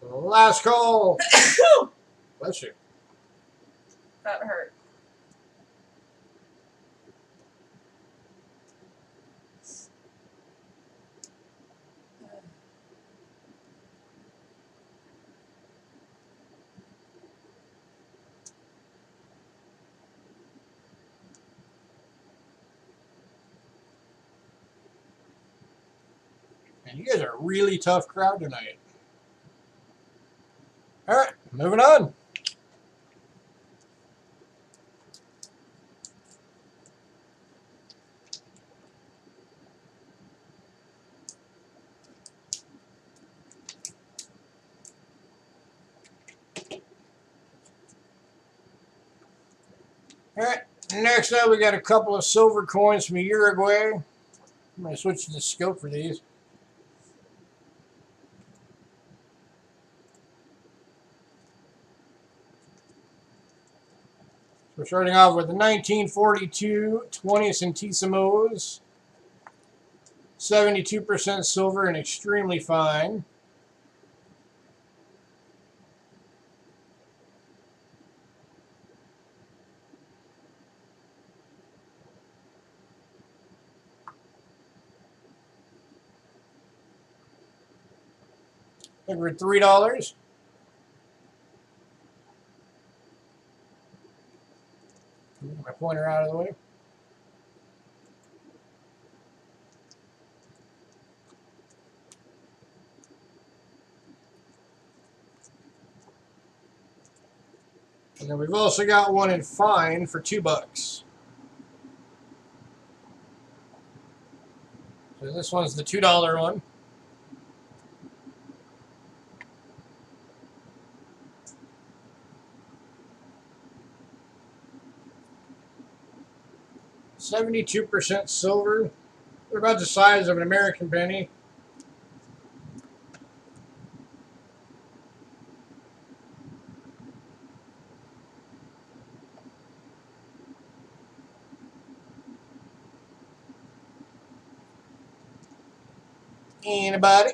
Last call. Bless you. That hurt. And you guys are a really tough crowd tonight. All right, moving on. All right, next up we got a couple of silver coins from Uruguay. I'm going to switch to the scope for these. We're starting off with the 1942 20 centésimos. 72% silver and extremely fine. I think we're at $3. Get my pointer out of the way. And then we've also got one in fine for $2. So this one's the $2 one. $72% silver. They're about the size of an American penny. Anybody?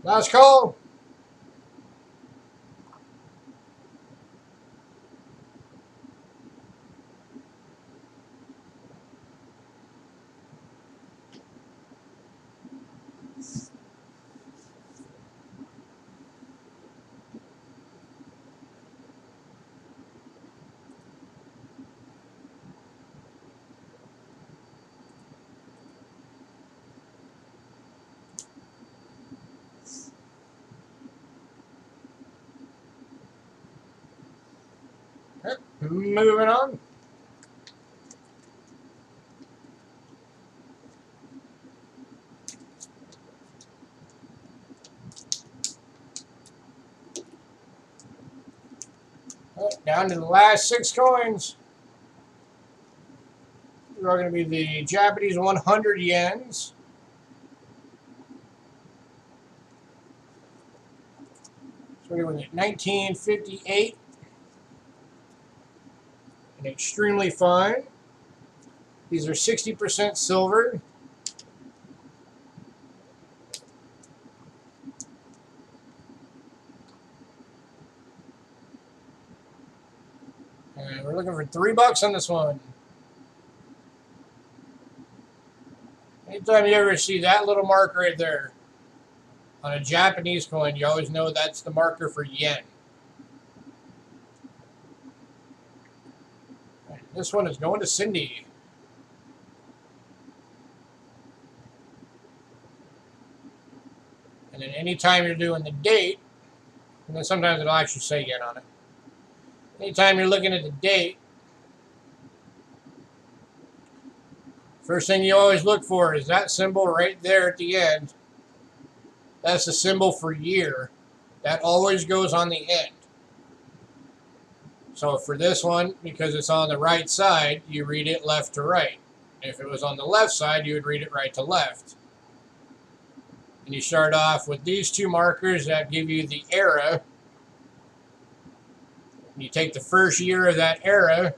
Last call. Okay, moving on. Down to the last 6 coins. These are going to be the Japanese 100 yens. So we're going to 1958. And extremely fine. These are 60% silver. And we're looking for $3 on this one. Anytime you ever see that little mark right there on a Japanese coin, you always know that's the marker for yen. This one is going to Cindy. And then anytime you're doing the date, and then sometimes it'll actually say yen on it. Anytime you're looking at the date, first thing you always look for is that symbol right there at the end. That's the symbol for year. That always goes on the end. So for this one, because it's on the right side, you read it left to right. If it was on the left side, you would read it right to left. And you start off with these 2 markers that give you the era. You take the first year of that era,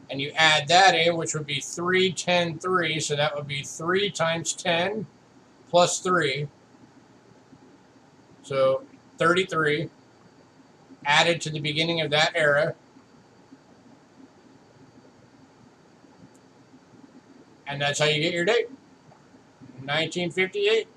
and you add that in, which would be 3, 10, 3. So that would be 3 times 10 plus 3. So 33 added to the beginning of that era. And that's how you get your date. 1958.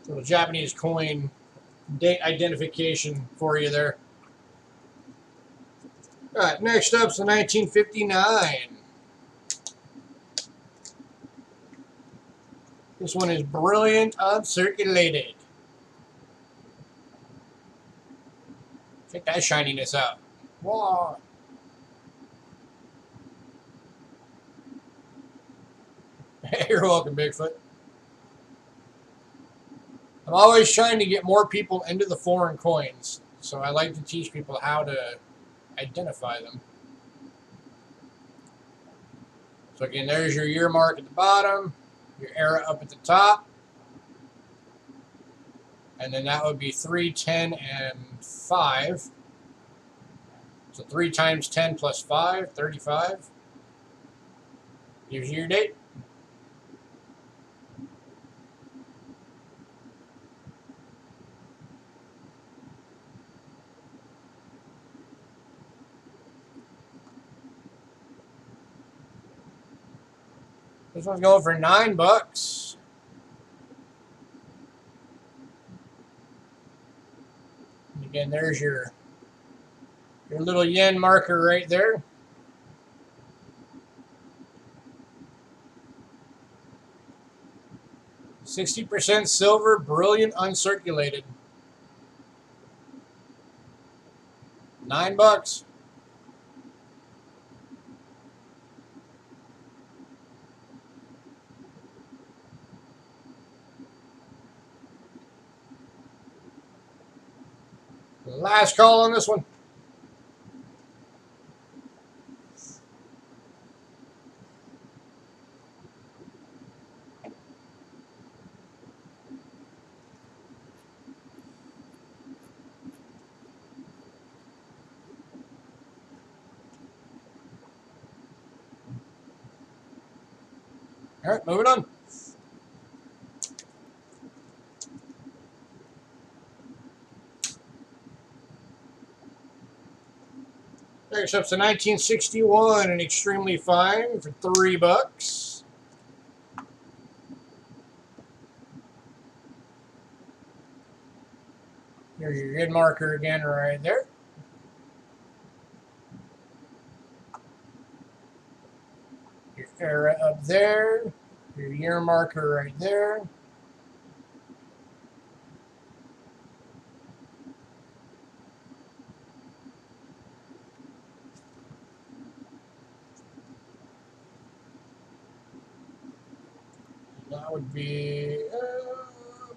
Little Japanese coin date identification for you there. All right, next up's the 1959. This one is brilliant uncirculated. Check that shininess out. Wow. You're welcome, Bigfoot. I'm always trying to get more people into the foreign coins, so I like to teach people how to identify them. So again, there's your year mark at the bottom, your era up at the top, and then that would be 3, 10, and 5. So 3 times 10 plus 5, 35. Gives you your date. This one's going for $9. And again, there's your little yen marker right there. $60 silver, brilliant uncirculated. $9. Last call on this one. All right, moving on. Next up's a 1961 and extremely fine for $3. Here's your yen marker again right there. Your era up there. Your year marker right there. That would be,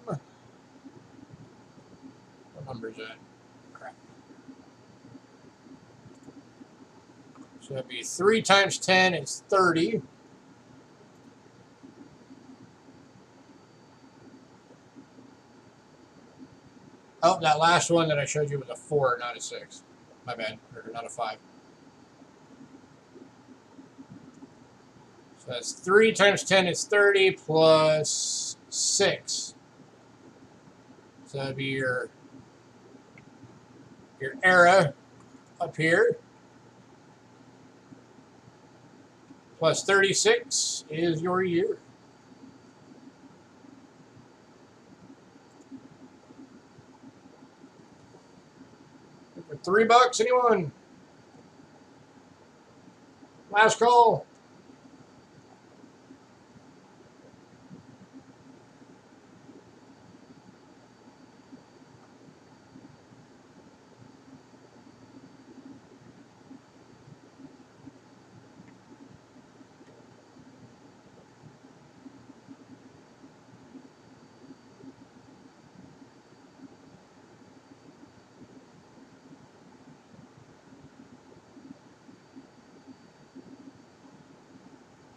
what number is that? Crap. So that'd be 3 times 10 is 30. Oh, that last one that I showed you was a 4, not a 6. My bad, or not a 5. So that's 3 times 10 is 30 plus 6. So that'd be your era up here. Plus 36 is your year. For $3, anyone? Last call.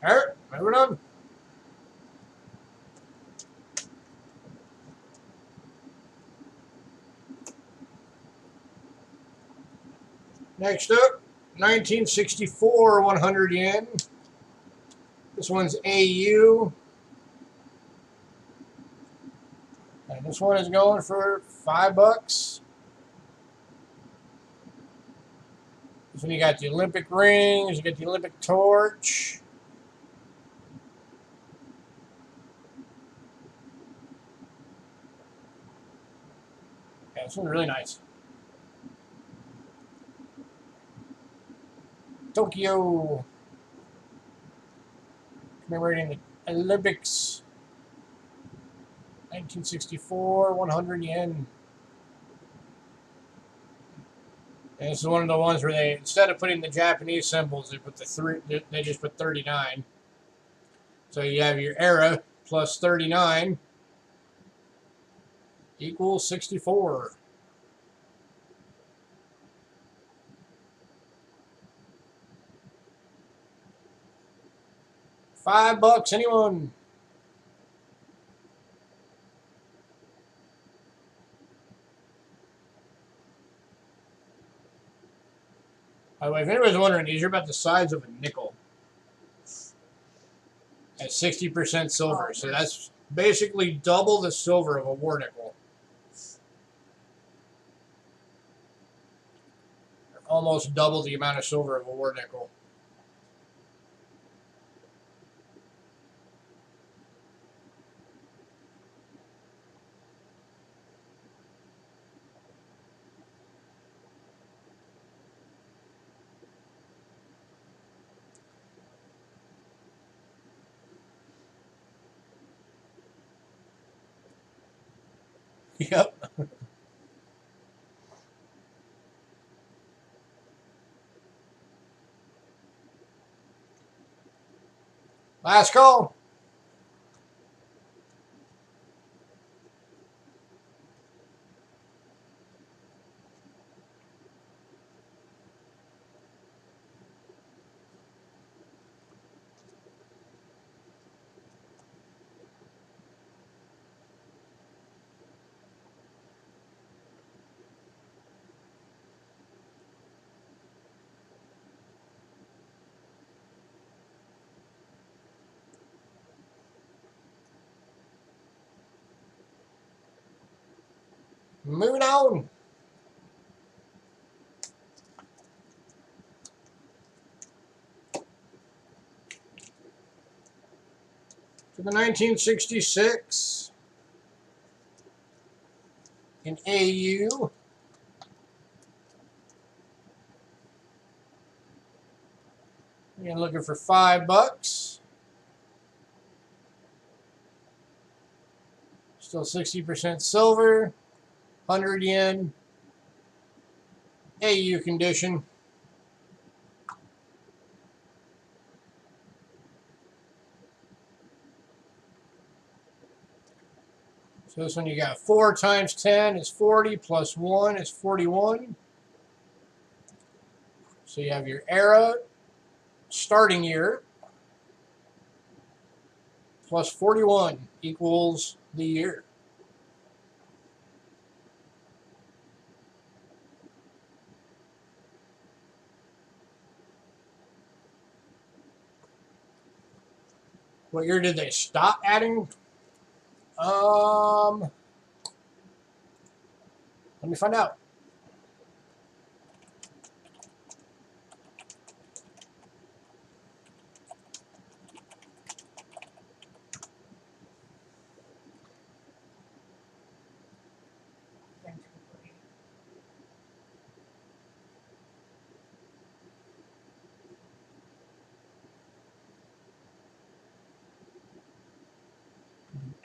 All right, moving on. Next up, 1964 100 yen. This one's AU. And this one is going for $5. This one you got the Olympic rings, you got the Olympic torch. Yeah, this one's really nice. Tokyo. Commemorating the Olympics. 1964, 100 yen. And this is one of the ones where they, instead of putting the Japanese symbols, they put the 3. They just put 39. So you have your era plus 39 equals 64. $5, anyone? By the way, if anybody's wondering, these are about the size of a nickel. at 60% silver. So that's basically double the silver of a war nickel. Almost double the amount of silver of a war nickel. Yep. Last call. Moving on. To the 1966 in AU. Again, looking for $5. Still 60% silver, 100 yen, AU condition. So this one you got 4 times 10 is 40, plus 1 is 41. So you have your era starting year plus 41 equals the year. What year did they stop adding? Let me find out.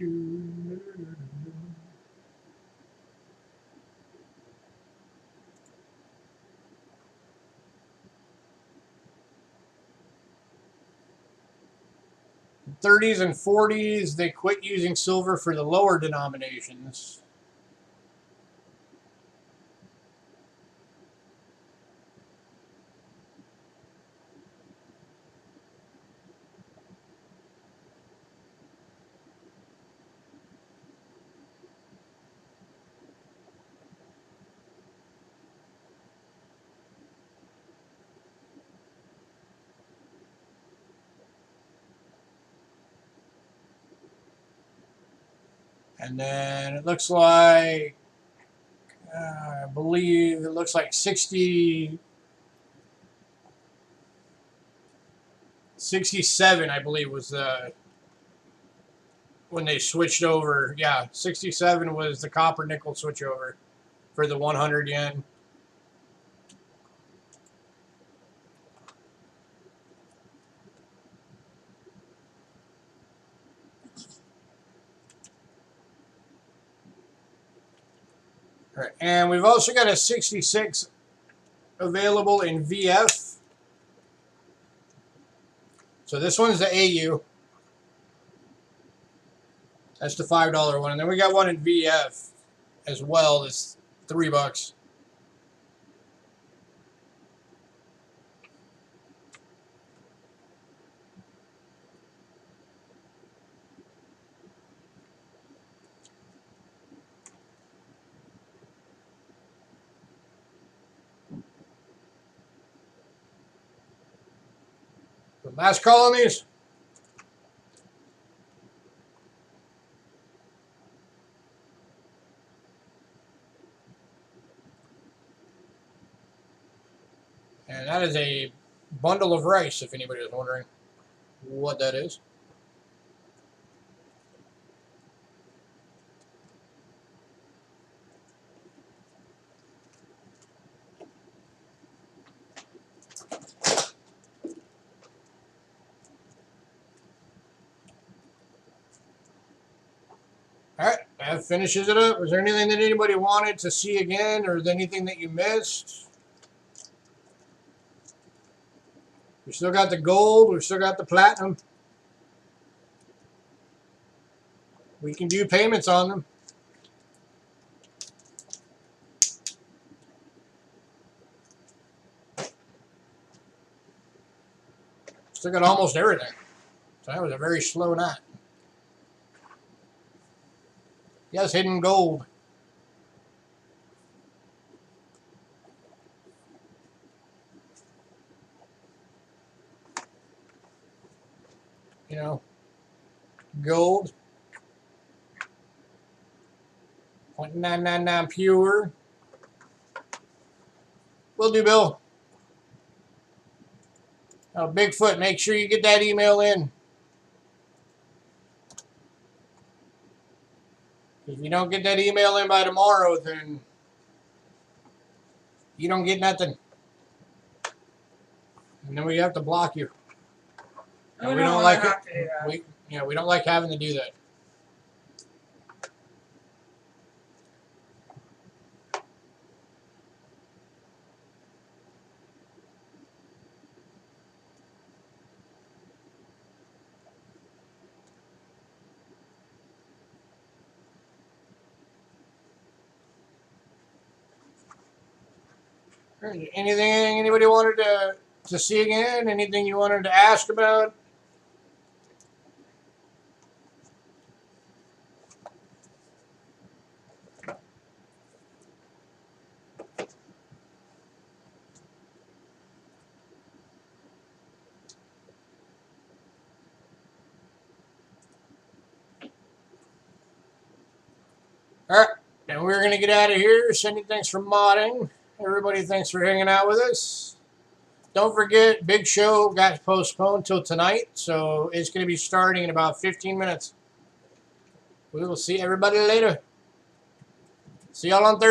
In 30s and 40s, they quit using silver for the lower denominations. And then it looks like, I believe it looks like 67, I believe, was when they switched over. Yeah, 67 was the copper nickel switchover for the 100 yen. All right, and we've also got a 66 available in VF. So this one's the AU. That's the $5 one. And then we got one in VF as well. That's $3. The last call on these. that is a bundle of rice, if anybody is wondering what that is. Alright, that finishes it up. Was there anything that anybody wanted to see again, or is there anything that you missed? We still got the gold, we still got the platinum. We can do payments on them. Still got almost everything. So that was a very slow night. Yes, hidden gold. You know, gold. 0.999 pure. Will do, Bill. Now, Bigfoot, make sure you get that email in. If you don't get that email in by tomorrow, then you don't get nothing. And then we have to block you. And we don't like it. We don't like having to do that. Anything anybody wanted to see again? Anything you wanted to ask about? Alright, and we're going to get out of here. Cindy, thanks for modding. Everybody, thanks for hanging out with us. Don't forget, big show got postponed till tonight, so it's going to be starting in about 15 minutes. We will see everybody later. See y'all on Thursday.